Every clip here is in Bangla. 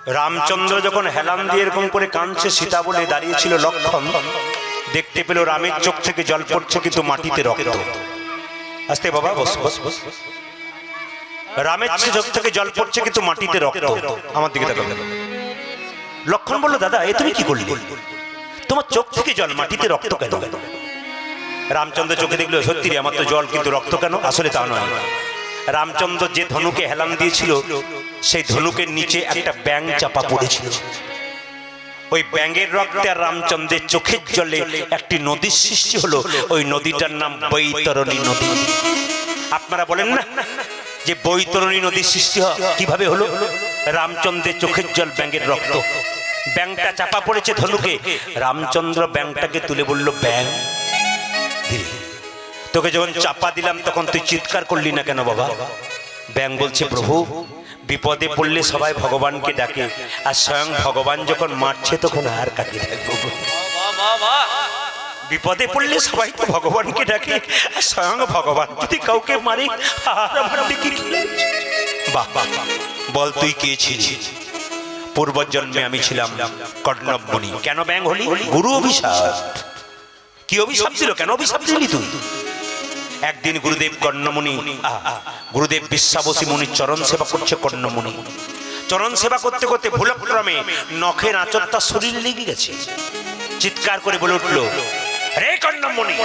রামচন্দ্র যখন হেলান দিয়ে এরকম করে কাঁদছে, সীতা বলে দাঁড়িয়েছিল লক্ষণ, দেখতে পেল রামের চোখ থেকে জল পড়ছে কিন্তু মাটিতে রক্ত। আস্তে বাবা, বস বস বস। রামের চোখ থেকে জল পড়ছে কিন্তু মাটিতে রক্ত। আমার দিকে তাকাও। লক্ষণ বলল, দাদা এ তুমি কি করলি? তোমার চোখ থেকে জল, মাটিতে রক্ত কেন? রামচন্দ্র চোখে দেখলো, সত্যি রে, আমার তো জল কিন্তু রক্ত কেন? আসলে তা নয়, রামচন্দ্র যে ধনুকে হেলান দিয়েছিল সেই ধনুকের নিচে একটা ব্যাঙ চাপা পড়েছিল। ওই ব্যাঙের রক্তে আর রামচন্দ্রের চোখের জলে একটি নদীর সৃষ্টি হলো। ওই নদীটার নাম বৈতরণী নদী। আপনারা বলেন না যে বৈতরণী নদীর সৃষ্টি কিভাবে হলো? রামচন্দ্রের চোখের জল, ব্যাঙের রক্ত। ব্যাঙটা চাপা পড়েছে ধনুকে, রামচন্দ্র ব্যাঙটাকে তুলে বলল, ব্যাঙ তোকে যখন চাপা দিলাম তখন তুই চিৎকার করলি না কেন বাবা? ব্যাঙ বলছে, প্রভু বিপদে পড়লে সবাই ভগবানকে ডাকে, আর স্বয়ং ভগবান যখন মারছে তখন আর কাকে ডাকবো? বিপদে পড়লে সবাই তো ভগবানকে ডাকে, আর স্বয়ং ভগবান যদি কাউকে মারে বাহ বাহ। বল তুই কে ছিলি? পূর্বজন্মে আমি ছিলাম কর্ণব মুনি। কেন ব্যাঙ হলি? গুরু অভিশাপ। কি অভিশাপ দিল? কেন অভিশাপ দিলি তুই? একদিন গুরুদেব কর্ণমুনি, গুরুদেব বিশ্বাবসী মুনির চরণ সেবা করছে কর্ণমুনি। চরণ সেবা করতে করতে ভুলক্রমে নখের আঁচড়টা শরীরে লেগে গেছে। চিৎকার করে বলে উঠলো, রে কর্ণমুনি,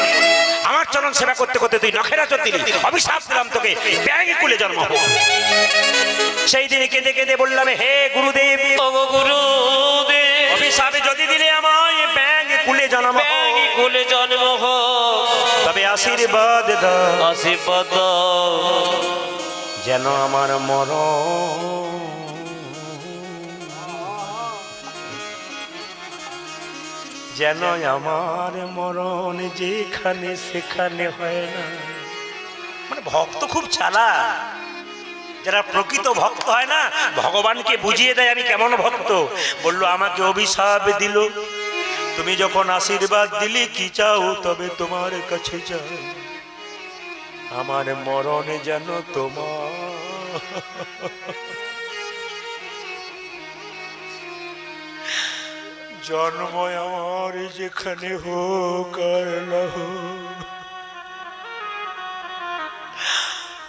আমার চরণ সেবা করতে করতে তুই নখের আঁচড় দিলি, অভিশাপ দিলাম তোকে, ব্যাঙ কুলে জন্ম। সেই দিনে কেঁদে কেঁদে বললাম, হে গুরুদেব, অভিশাপে যদি দিলে আমায় ব্যাঙ কুলে জন্ম, কুলে জন্ম তবে আশীর্বাদ দাও, আশীর্বাদ যেন আমার মরণ, যেন আমার মরণ যেখানে সেখানে হয় না। মানে ভক্ত খুব চালাক। যারা প্রকৃত ভক্ত হয় না, ভগবানকে বুঝিয়ে দেয় আমি কেমন ভক্ত। বললো, আমাকে অভিশাপ দিল, তুমি যখন আশীর্বাদ দিলে কি চাও তবে তোমার কাছে যাও, আমার মরণে যেন তোমার জন্ম আমার যেখানে হোক আর না হোক,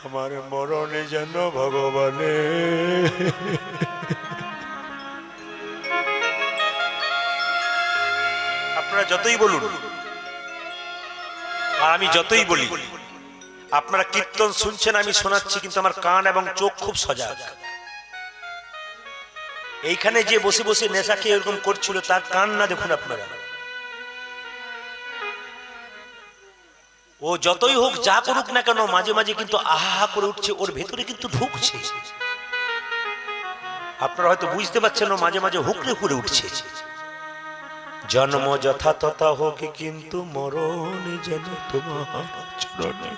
আমার মরণে যেন ভগবানে। আপনারা যতই বলুন আর আমি যতই বলি, আপনারা কীর্তন শুনছেন, আমি শোনাচ্ছি, কিন্তু আমার কান এবং চোখ খুব সজাগ। এইখানে যে বসে বসে নেশা খেয়ে এরকম করছিল তার কান না দেখুন আপনারা। ও যতই হোক, যা করুক না কেন, মাঝে মাঝে কিন্তু আহা করে উঠছে, ওর ভেতরে কিন্তু ঢুকছে। আপনারা হয়তো বুঝতে পারছেন, ও মাঝে মাঝে হুকরে হুকরে উঠছে। জন্ম যথা তথা হোক, কিন্তু মরণ যেন তোমার চরণে।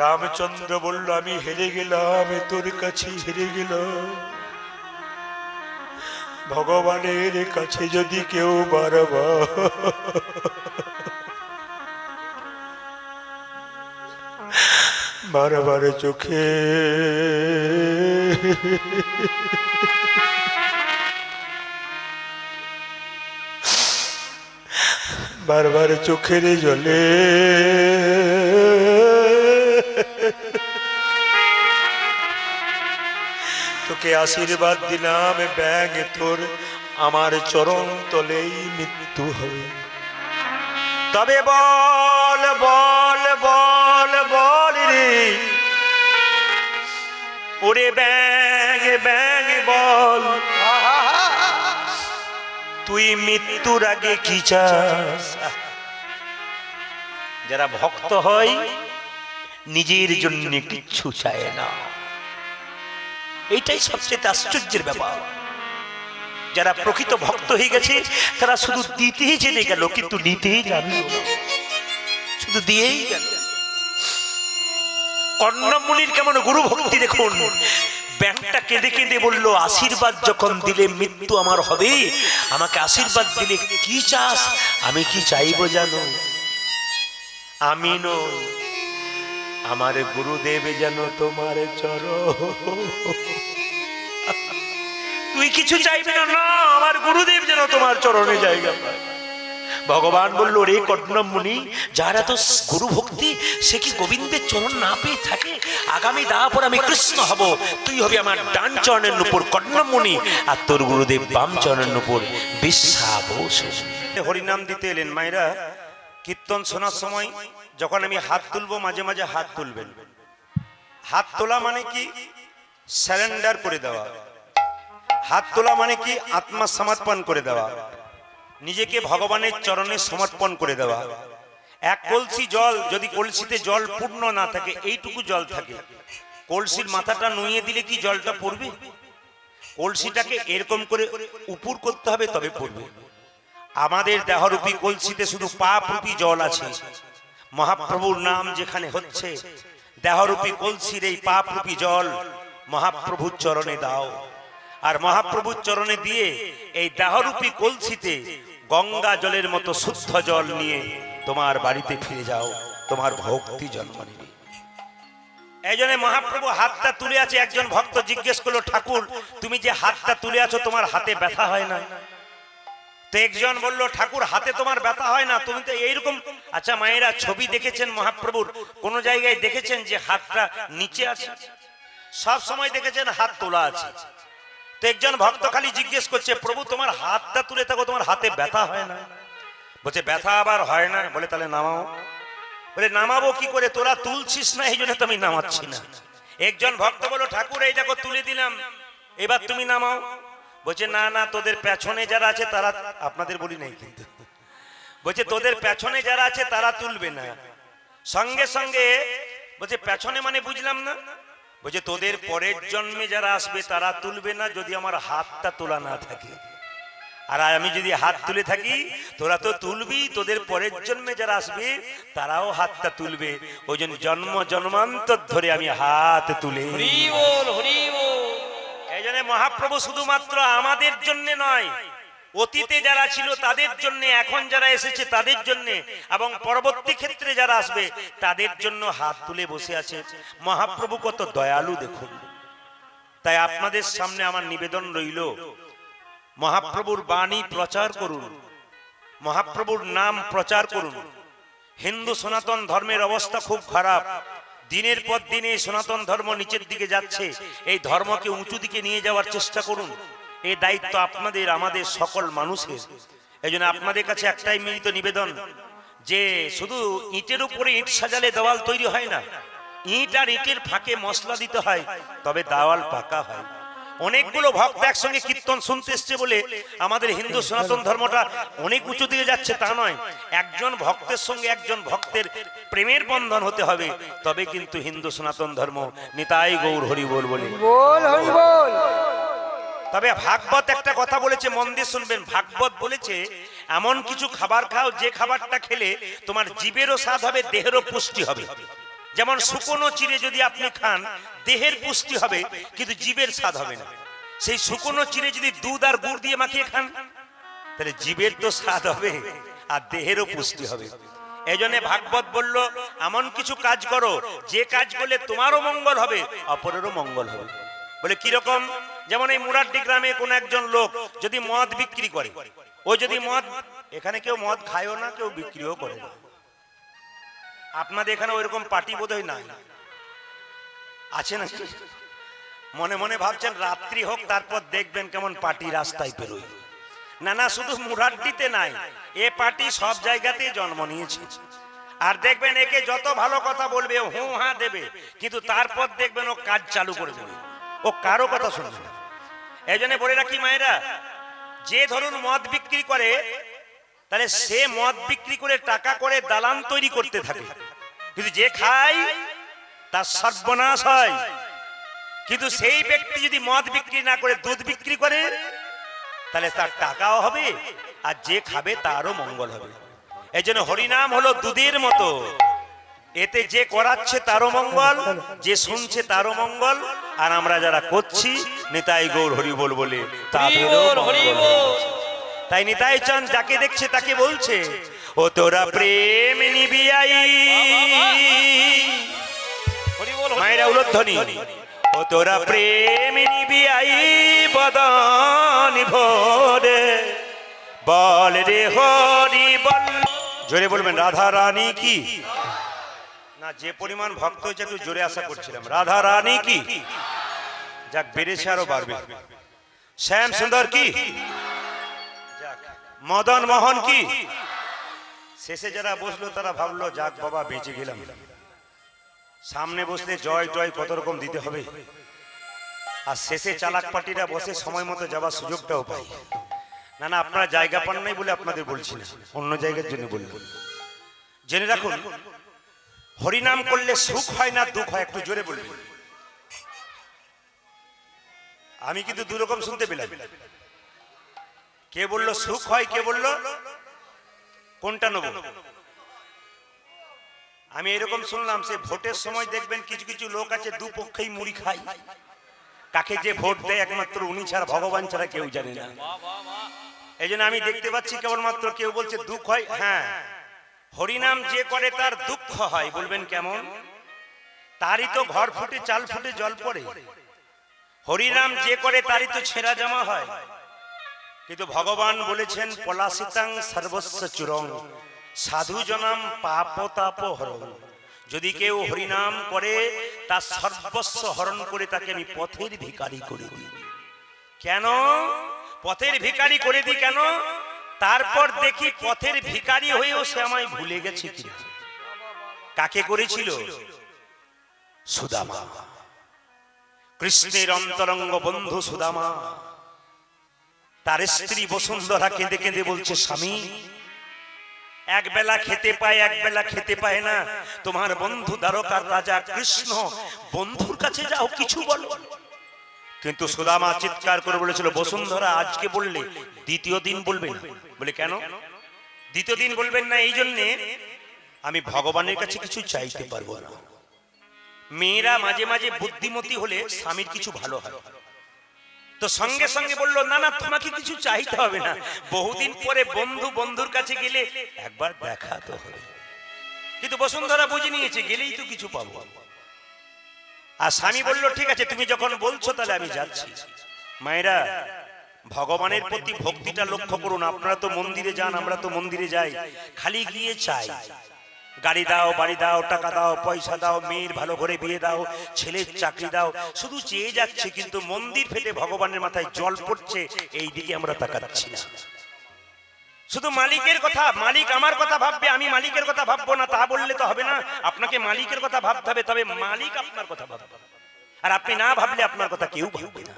রামচন্দ্র বলল, আমি হেরে গেলাম, তোর কাছে হেরে গেলাম। ভগবানের কাছে যদি কেউ বারবার চোখে বারবার চোখের জলে তোকে আশীর্বাদ দিলাম, ব্যাঙ তোর আমার চরণ তলেই মৃত্যু হবে। তবে বল বল বল বল রে, ওরে ব্যাঙ ব্যাঙ বল, তুই মৃত্যুর আগে কি চাস? যারা ভক্ত হয় নিজের জন্য কিচ্ছু চায় না, এইটাই সবচেয়ে আশ্চর্যের ব্যাপার। যারা প্রকৃত ভক্ত হয়ে গেছে তারা শুধু দিতেই জেনে গেল, কিন্তু নিতেই জানল না, শুধু দিয়েই গেল। কর্ণমুনির কেমন গুরু ভক্তি দেখুন। ব্যাংকটা কেঁদে কেঁদে বলল, আশীর্বাদ যখন দিলে মৃত্যু আমার হবে, আমাকে আশীর্বাদ দিলে কি চাস? আমি কি চাইবো জানো? আমি নই, আমার গুরুদেব যেন তোমার চরণ তুই কিছু চাইবি না? না, আমার গুরুদেব যেন তোমার চরণে জায়গা পায়। ভগবান বলল, রে কর্ণমুনি, যার এত গুরু ভক্তি, সে কি গোবিন্দের চরণ না পেয়ে থাকে? আগামী দাপর আমি কৃষ্ণ হব, তুই হবি আমার ডান চরণের উপর কর্ণমুনি, আর তোর গুরুদেব বাম চরণের উপর বিশ্বাবস। হরিনাম দিতে এলেন মায়েরা। কীর্তন শোনার সময় যখন আমি হাত তুলবো, মাঝে মাঝে হাত তুলবেন। হাত তোলা মানে কি? সারেন্ডার করে দেওয়া। হাত তোলা মানে কি? আত্মা সমর্পণ করে দেওয়া, নিজেকে ভগবানের চরণে সমর্পণ করে দেওয়া। এক কলসি জল, যদি কলসিতে জল পূর্ণ না থাকে, এইটুকু জল থাকে, কলসির মাথাটা নুইয়ে দিলে কি জলটা পড়বে? কলসিটাকে এরকম করে উপর করতে হবে, তবে পড়বে। আমাদের দেহরূপী কলসিতে শুধু পাপরূপী জল আছে। মহাপ্রভুর নাম যেখানে হচ্ছে, দেহরূপী কলসির এই পাপরূপী জল মহাপ্রভুর চরণে দাও। আর মহাপ্রভুর চরণে দিয়ে এই দেহরূপী কলসিতে গঙ্গা জলের মতো শুদ্ধ জল নিয়ে তোমার বাড়িতে ফিরে যাও, তোমার ভক্তি জন্ম নেবে। এই জন্য মহাপ্রভু হাতটা তুলে আছে। একজন ভক্ত জিজ্ঞেস করলো, ঠাকুর তুমি যে হাতটা তুলে আছো, তোমার হাতে ব্যথা হয় না? তো একজন বলল, ঠাকুর হাতে তোমার ব্যথা হয় না, তুমি তো এইরকম। আচ্ছা মায়েরা, ছবি দেখেছেন মহাপ্রভুর? কোন জায়গায় দেখেছেন যে হাতটা নিচে আছে? সব সময় দেখেছেন হাত তোলা আছে। তো একজন ভক্ত খালি জিজ্ঞেস করছে, প্রভু তোমার হাতটা তুলে থাকো, তোমার হাতে ব্যথা হয় না? বলছে ব্যথা আবার হয় না? বলে তাহলে নামাও। বলে নামাবো কি করে, তোরা তুলছিস না, এই জন্য তো আমি নামাচ্ছি না। একজন ভক্ত বলল, ঠাকুর এই দেখো তুলে দিলাম, এবার তুমি নামাও। বলছে না না, তোদের পেছনে যারা আছে তারা, আপনাদের বলি নাই কিন্তু, বলছে তোদের পেছনে যারা আছে তারা তুলবে না। সঙ্গে সঙ্গে বলছে পেছনে মানে বুঝলাম না। বলছে তোদের পরের জন্মে যারা আসবে তারা তুলবে না, যদি আমার হাতটা তোলা না থাকে। আর আমি যদি হাত তুলে থাকি, তোরা তো তুলবি, তোদের পরের জন্মে যারা আসবে তারাও হাতটা তুলবে। ওই জন্য জন্ম জন্মান্তর ধরে আমি হাত তুলে। এই জন্য মহাপ্রভু শুধুমাত্র আমাদের জন্য নয়, অতীতে যারা ছিল তাদের জন্য, এখন যারা এসেছে তাদের জন্য, এবং পরবর্তী ক্ষেত্রে যারা আসবে তাদের জন্য হাত তুলে বসে আছে। মহাপ্রভু কত দয়ালু দেখুন। তাই আপনাদের সামনে আমার নিবেদন রইল, মহাপ্রভুর বাণী প্রচার করুন, মহাপ্রভুর নাম প্রচার করুন। হিন্দু সনাতন ধর্মের অবস্থা খুব খারাপ। দিনের পর দিনে সনাতন ধর্ম নিচের দিকে যাচ্ছে। এই ধর্মকে উঁচু দিকে নিয়ে যাওয়ার চেষ্টা করুন। এই দায়িত্ব আপনাদের, আমাদের সকল মানুষের। এই জন্য আপনাদের কাছে একটাই মিলিত নিবেদন, যে শুধু ইটের উপরে ইট সাজালে দেওয়াল তৈরি হয় না, ইট আর ইটের ফাঁকে মশলা দিতে হয়, তবে দেওয়াল পাকা হয়। অনেকগুলো ভক্ত একসঙ্গে কীর্তন শুনতে এসছে বলে আমাদের হিন্দু সনাতন ধর্মটা অনেক উঁচু দিকে যাচ্ছে তা নয়। একজন ভক্তের সঙ্গে একজন ভক্তের প্রেমের বন্ধন হতে হবে, তবে কিন্তু হিন্দু সনাতন ধর্ম। নিতাই গৌর হরি বল বলে বল হরি বল। তবে ভাগবত একটা কথা বলেছে, মন দিয়ে শুনবেন। ভাগবত বলেছে এমন কিছু খাবার খাও যে খাবারটা খেলে তোমার জীবেরও স্বাদ হবে, দেহেরও পুষ্টি হবে। যেমন শুকনো চিড়ে যদি আপনি খান, দেহের পুষ্টি হবে কিন্তু জীবের স্বাদ হবে না। সেই শুকনো চিড়ে যদি দুধ আর গুড় দিয়ে মাখিয়ে খান, তাহলে জীবের তো স্বাদ হবে আর দেহেরও পুষ্টি হবে। এই জন্য ভাগবত বলল এমন কিছু কাজ করো যে কাজ করলে তোমারও মঙ্গল হবে, অপরেরও মঙ্গল হবে। বলে কিরকম? যেমন এই মুরাড্ডি গ্রামে কোন একজন লোক যদি মদ বিক্রি করে, ও যদি মদ, এখানে কেউ মদ খায়ও না, কেউ বিক্রিও করে না। আপনাদের এখানে ওইরকম পার্টি বোধহয় নাই, আছে না? মনে মনে ভাবছেন রাত্রি হোক তারপর দেখবেন কেমন পার্টি রাস্তায় বেরোয়। না না, শুধু মুরাড্ডিতে নাই, এ পার্টি সব জায়গাতেই জন্ম নিয়েছে। আর দেখবেন একে যত ভালো কথা বলবে, হু হা দেবে, কিন্তু তারপর দেখবেন ও কাজ চালু করে দেবে, ও কারো কথা শুনবে না। এই জন্য বলে রাখি মায়েরা, যে ধরুন মদ বিক্রি করে, তাহলে সে মদ বিক্রি করে টাকা করে দালান তৈরি করতে থাকে, কিন্তু যে খায় তার সর্বনাশ হয়। কিন্তু সেই ব্যক্তি যদি মদ বিক্রি না করে দুধ বিক্রি করে, তাহলে তার টাকাও হবে আর যে খাবে তারও মঙ্গল হবে। এই জন্য হরিনাম হলো দুধের মতো, এতে যে করাচ্ছে তারও মঙ্গল, যে শুনছে তারও মঙ্গল, আর আমরা যারা করছি নিতাই গৌর হরি বল বলে তাদেরও মঙ্গল। তাই নিতাই চাঁদ যাকে দেখছে তাকে বলছে, ও তোরা প্রেম নিবিয়াই। মায়েরা উলধ্বনি, ও তোরা প্রেম নিবিয়াই বদন মন ভরে বল রে হরি বল। জোরে বলবেন রাধা রানী কি না, যে পরিমাণ ভক্ত হয়েছে একটু জোরে আশা করছিলাম। রাধা রানী কি, যাক বেড়েছে আরো বাড়বে। শ্যাম সুন্দর কি, যাক মদন মোহন কি। শেষে যারা বসলো তারা ভাবলো যাক বাবা বেঁচে গেলাম, সামনে বসলে জয় টয় কত রকম দিতে হবে, আর শেষে চালাক পার্টিরা বসে সময় মতো যাওয়ার সুযোগটাও পাই না। না আপনারা জায়গা পান নাই বলে আপনাদের বলছি না, অন্য জায়গার জন্য বললাম। জেনে রাখুন হরিনাম করলে সুখ হয় না দুঃখ হয়, একটু জোরে বলবেন। আমি কিন্তু দুরকম শুনতে পেলাম, কে বললো সুখ হয়, কে বললো কোনটা নেব। আমি এরকম শুনলাম সে ভোটের সময় দেখবেন কিছু কিছু লোক আছে দুপক্ষেই মুড়ি খায়, কাকে যে ভোট দেয় একমাত্র উনি ছাড়া ভগবান ছাড়া কেউ জানে না। এই জন্য আমি দেখতে পাচ্ছি কেবলমাত্র কেউ বলছে দুঃখ হয়, হ্যাঁ হরিনাম যে করে তার দুঃখ হয়। বলবেন কেমন, তারই তো ঘর ফুটে চাল ফুটে জল পড়ে। হরিনাম যে করে তারই তো ছেঁড়া জামা হয়। কিন্তু ভগবান বলেছেন পলাশিতাং সর্বস্ব চূড়ং সাধু জনাম পাপ তাপ হরণ। যদি কেউ হরিনাম করে তার সর্বস্ব হরণ করে তাকে আমি পথের ভিখারি করে দিই। কেন পথের ভিখারি করে দিই কেন, তারপর দেখি পথের ভিখারি হয়েও সে আমায় ভুলে গেছে কিনা। কাকে করেছিল, সুদামা, কৃষ্ণের অন্তরঙ্গ বন্ধু সুদামা। তার স্ত্রী বসুন্ধরা কেঁদে কেঁদে বলছে স্বামী এক বেলা খেতে পায় এক বেলা খেতে পায় না, তোমার বন্ধু দ্বারকার রাজা কৃষ্ণ, বন্ধুর কাছে যাও কিছু বলো। কিন্তু সুদামা চিৎকার করে বলেছিল বসুন্ধরা আজকে বললে দ্বিতীয় দিন বলবে না। বলে কেন দ্বিতীয় দিন বলবেন না, এই জন্যে আমি ভগবানের কাছে কিছু চাইতে পারবো না। মেয়েরা মাঝে মাঝে বুদ্ধিমতী হলে স্বামীর কিছু ভালো হয়, তো সঙ্গে সঙ্গে বললো না না তোমাকে কিছু চাইতে হবে না, বহুদিন পরে বন্ধু বন্ধুর কাছে গেলে একবার দেখা তো হবে। কিন্তু বসুন্ধরা বুঝে নিয়েছে গেলেই তো কিছু পাবো। আর স্বামী বলল ঠিক আছে তুমি যখন বলছো তাহলে আমি যাচ্ছি। মায়েরা ভগবানের প্রতি ভক্তিটা লক্ষ্য করুন। আপনারা তো মন্দিরে যান, আমরা তো মন্দিরে যাই, খালি গিয়ে চাই গাড়ি দাও বাড়ি দাও টাকা দাও পয়সা দাও, মেয়ের ভালো করে বিয়ে দাও, ছেলের চাকরি দাও, শুধু চেয়ে যাচ্ছে। কিন্তু মন্দির ফেটে ভগবানের মাথায় জল পড়ছে এই দিকে আমরা তাকাচ্ছি না। শুধু মালিকের কথা, মালিক আমার কথা ভাববে আমি মালিকের কথা ভাববো না, তা বললে তো হবে না। আপনাকে মালিকের কথা ভাবতে হবে, তবে মালিক আপনার কথা ভাববে, আর আপনি না ভাবলে আপনার কথা কেউ ভাববে না।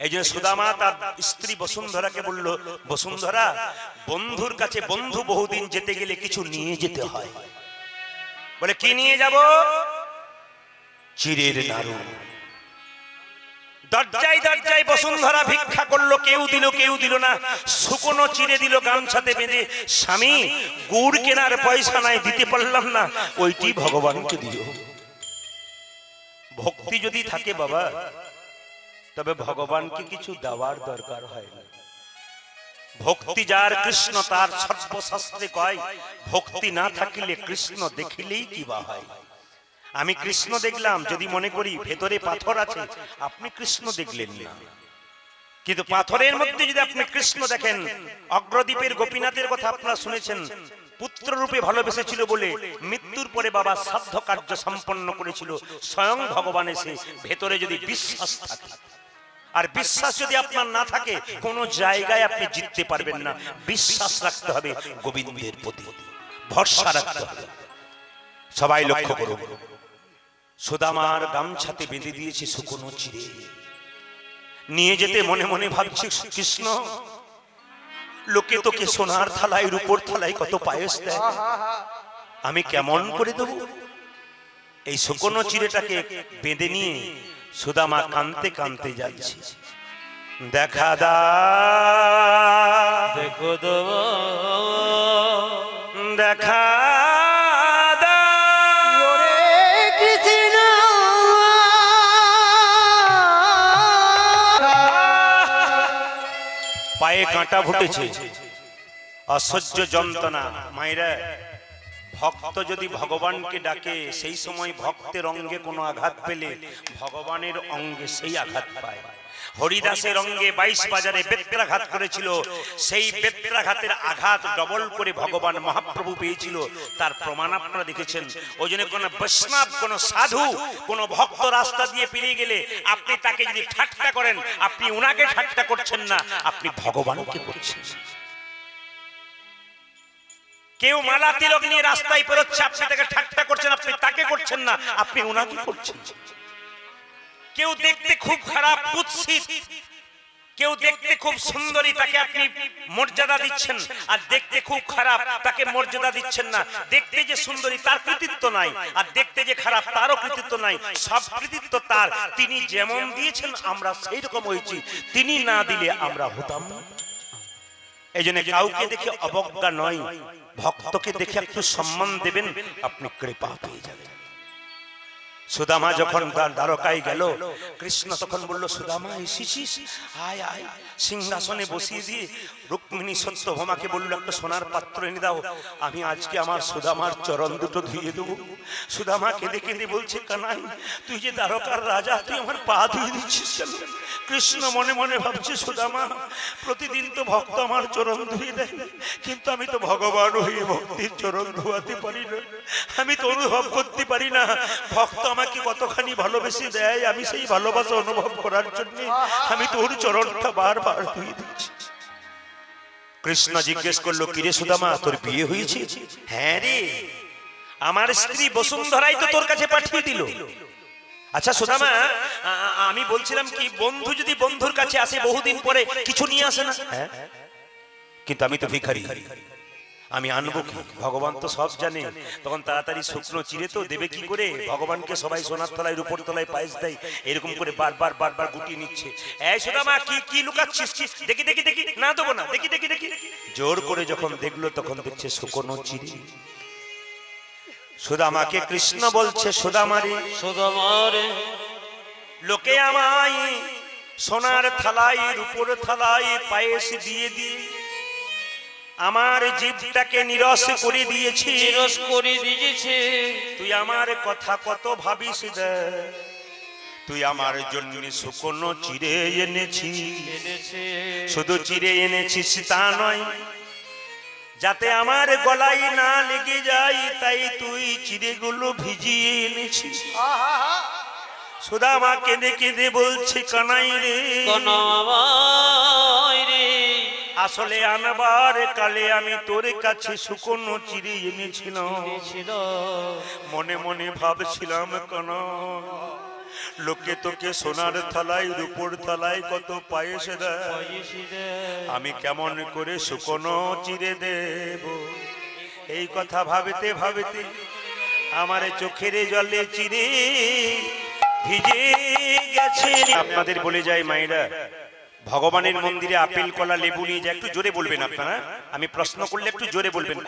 এই জন্য সুদামা তার স্ত্রী বসুন্ধরাকে বলল বসুন্ধরা বন্ধুর কাছে বন্ধু বহুদিন যেতে গেলে কিছু নিয়ে যেতে হয়। বলে কি নিয়ে যাব, চিরের নাড়ু। দরজায় দরজায় বসুন্ধরা ভিক্ষা করলো, কেউ দিল না। শুকনো চিড়ে দিল গামছাতে বেঁধে, স্বামী গুড় কেনার পয়সা নাই দিতে পারলাম না, ওইটি ভগবানকে দিও। ভক্তি যদি থাকে বাবা তবে ভগবানকে কিছু দেওয়ার দরকার হয় না। ভক্তি যার কৃষ্ণ তার সর্বশাস্ত্রে কয়, ভক্তি না থাকিলে কৃষ্ণ দেখিলেই কি বা হয়। আমি কৃষ্ণ দেখলাম যদি মনে করি ভেতরে পাথর আছে, আপনি কৃষ্ণ দেখলেন না। কিন্তু পাথরের মধ্যে যদি আপনি কৃষ্ণ দেখেন, অগ্রদ্বীপের গোপীনাথের কথা আপনারা শুনেছেন, পুত্র রূপে ভালোবেসেছিল বলে মৃত্যুর পরে বাবা শ্রাদ্ধ কার্য সম্পন্ন করেছিল স্বয়ং ভগবান এসে। ভেতরে যদি বিশ্বাস থাকে, আর বিশ্বাস যদি আপনার না থাকে কোন জায়গায় আপনি জিততে পারবেন না। বিশ্বাস রাখতে হবে গোবিন্দের প্রতি, ভরসা রাখতে হবে। সবাই লক্ষ্য করুন, সুদামার গামছাতে বেঁধে দিয়েছে শুকনো চিড়ে, নিয়ে যেতে মনে মনে ভাবছে কৃষ্ণ লোকে তোকে সোনার থালায় রূপোর থালায় কত পায়েস দেয়, আমি কেমন করে দেব। এই শুকনো চিড়েটাকে বেঁধে নিয়ে সুদামা কাঁদতে কাঁদতে যাচ্ছে। দেখা দা দেখো দেব দেখা দা কৃষ্ণ পায়ে কাঁটা ফুটেছে, অসহ্য যন্ত্রণা। মায়েরা ভক্ত যদি ভগবানকে ডাকে সেই সময় ভক্তের অঙ্গে কোনো আঘাত পেলে ভগবানের অঙ্গে সেই আঘাত পায়। হরিদাসের অঙ্গে 22 বাজারে বেত্রাঘাত করেছিল, সেই বেত্রাঘাতের আঘাত ডবল করে ভগবান মহাপ্রভু পেয়েছিল, তার প্রমাণ আপনারা দেখেছেন। ওই জন্য কোন বৈষ্ণব, কোন সাধু, কোন ভক্ত রাস্তা দিয়ে পেরিয়ে গেলে আপনি তাকে যদি ঠাট্টা করেন, আপনি উনাকে ঠাট্টা করছেন না, আপনি ভগবানকে করছেন। কেউ মালা তিলক নিয়ে রাস্তায় পেরোচ্ছে, আপনি তাকে ঠাট্টা করছেন, আপনি তাকে করছেন না, আপনি উনাকে করছেন। কেউ দেখতে খুব খারাপ, কুৎসিত, কেউ দেখতে খুব সুন্দরী, তাকে আপনি মর্যাদা দিচ্ছেন, আর দেখতে খুব খারাপ তাকে মর্যাদা দিচ্ছেন না। দেখতে যে সুন্দরী তার কৃতিত্ব নাই, আর দেখতে যে খারাপ তারও কৃতিত্ব নাই, সব কৃতিত্ব তার। তিনি যেমন দিয়েছেন আমরা সেই রকম হয়েছি, তিনি না দিলে আমরা হতাম না। এই জন্য কাউকে দেখে অবজ্ঞা নয়, ভক্তকে দেখে একটু সম্মান দেবেন, আপনি কৃপা পেয়ে যাবেন। সুদামা যখন দ্বারকায় গেল, কৃষ্ণ তখন বলল, সুদামা এসেছিস, আয় আয়। সিংহাসনে বসিয়ে দিয়ে রুক্মিণী সত্যভামাকে বলল, একটা সোনার পাত্র এনে দাও, আমি আজকে আমার সুদামার চরণ দুটো ধুয়ে দেবো। সুদামা কেঁদে কেঁদে বলছে, কানাই তুই যে দ্বারকার রাজা, তুই আমার পা ধুয়ে দিচ্ছিস কেন? কৃষ্ণ মনে মনে ভাবছে, সুদামা প্রতিদিন তো ভক্ত আমার চরণ ধুয়ে দেয়, কিন্তু আমি তো ভগবান হয়ে ভক্তির চরণ ধোয়াতে পারি না, আমি তো অনুভব করতে পারি না ভক্ত আমাকে কতখানি ভালোবেসে দেয়। আমি সেই ভালোবাসা অনুভব করার জন্য আমি তোর চরণটা বারবার ধুয়ে দিচ্ছি। কৃষ্ণ জিজ্ঞেস করলো, কিরে সুদামা, তোর বিয়ে হয়েছে? হ্যাঁ রে, আমার স্ত্রী বসুন্ধরাই তো তোর কাছে পাঠিয়ে দিল। আচ্ছা সুদামা, আমি বলছিলাম কি, বন্ধু যদি বন্ধুর কাছে আসে বহুদিন পরে, কিছু নিয়ে আসে না? হ্যাঁ, কিন্তু আমি তো ভিখারি, আমি আনবো কি? ভগবান তো সব জানে। তখন তাড়াতাড়ি শুকনো চিড়ে তো দেবে কি করে? ভগবানকে সবাই সোনার তলায় রূপোর তলায় পায়েস দেয়, এরকম করে বারবার বারবার গুটিয়ে নিচ্ছে। এই সুদামা, কি কি লুকাচ্ছিস? দেখি দেখি দেখি, না দেবো না, দেখি দেখি দেখি। জোর করে যখন দেখলো, তখন দেখছে শুকনো চিড়ে। সুদামাকে কৃষ্ণ বলছে, সুদামারে, সুদামারে, লোকে আমায় সোনার থালায় রূপোর থালায় পায়েস দিয়ে দিয়ে আমার জীবটাকে নিরস করে দিয়েছি, নিরস করে দিয়েছে। তুই আমার কথা কত ভাবিস রে? তুই আমার জন্য শুকনো চিড়ে এনেছিস, শুধু চিড়ে এনেছিস তা নয়, যাতে আমার গলায় না লেগে যায়, তাই তুই চিড়েগুলো ভিজিয়ে এনেছিস। সুদামা কেঁদে কেঁদে বলছে, কানাই রে, কানাই রে, আসলে আনবার কালে আমি তোর কাছে শুকনো চিড়ে এনেছিলাম, মনে মনে ভাবছিলাম, কানা লোকে তোকে সোনার থালায় রূপোর থালায় কত পায়েস দেয়, আমি কেমন করে শুকনো চিড়ে দেব? এই কথা ভাবতে ভাবতে আমার চোখের জলে চিড়ে ভিজে গেছে। আপনাদের বলে যাই মায়েরা, ভগবানের মন্দিরে আপেল কলা লেবু নিয়ে যায়, একটু জোরে বলবেন আপনারা, আমি প্রশ্ন করলে একটু জোরে বলবেন,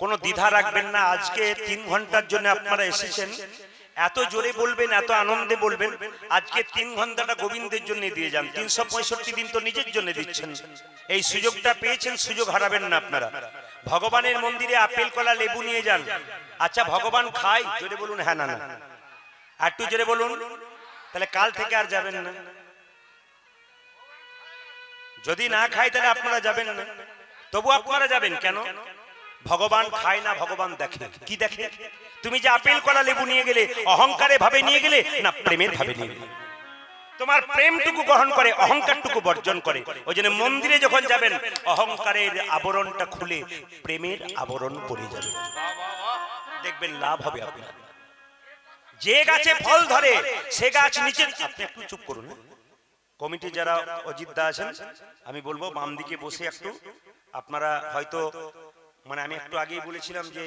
কোনো দ্বিধা রাখবেন না। আজকে 3 ঘন্টার জন্য আপনারা এসেছেন, এত জোরে বলবেন, এত আনন্দে বলবেন। আজকে 3 ঘন্টাটা গোবিন্দের জন্য দিয়ে যান, 365 দিন তো নিজের জন্য দিচ্ছেন। এই সুযোগটা পেয়েছেন, সুযোগ হারাবেন না আপনারা। ভগবানের মন্দিরে আপেল কলা লেবু নিয়ে যান। আচ্ছা ভগবান খায়? জোরে বলুন হ্যাঁ না না, আর একটু জোরে বলুন, তাহলে কাল থেকে আর যাবেন না। যদি না খায় তাহলে আপনারা যাবেন না, তবু আপনারা যাবেন কেন? ভগবান খায় না, ভগবান দেখে। কি দেখে? তুমি যে আপেল কলা লেবু নিয়ে গেলে, অহংকারে ভাবে নিয়ে গেলে না প্রেমের ভাবে নিয়ে গেলে? তোমার প্রেমটুকু গ্রহণ করে, অহংকারটুকু বর্জন করে। ওই জন্য মন্দিরে যখন যাবেন, অহংকারের আবরণটা খুলে প্রেমের আবরণ পড়ে যাবে, দেখবেন লাভ হবে আপনার। যে গাছে ফল ধরে সে গাছ নিচে, আপনি একটু চুপ করুন। কমিটি যারা অজিত দা আছেন, আমি বলবো বাম দিকে বসে একটু, আপনারা হয়তো আমি একটু আগেই বলেছিলাম যে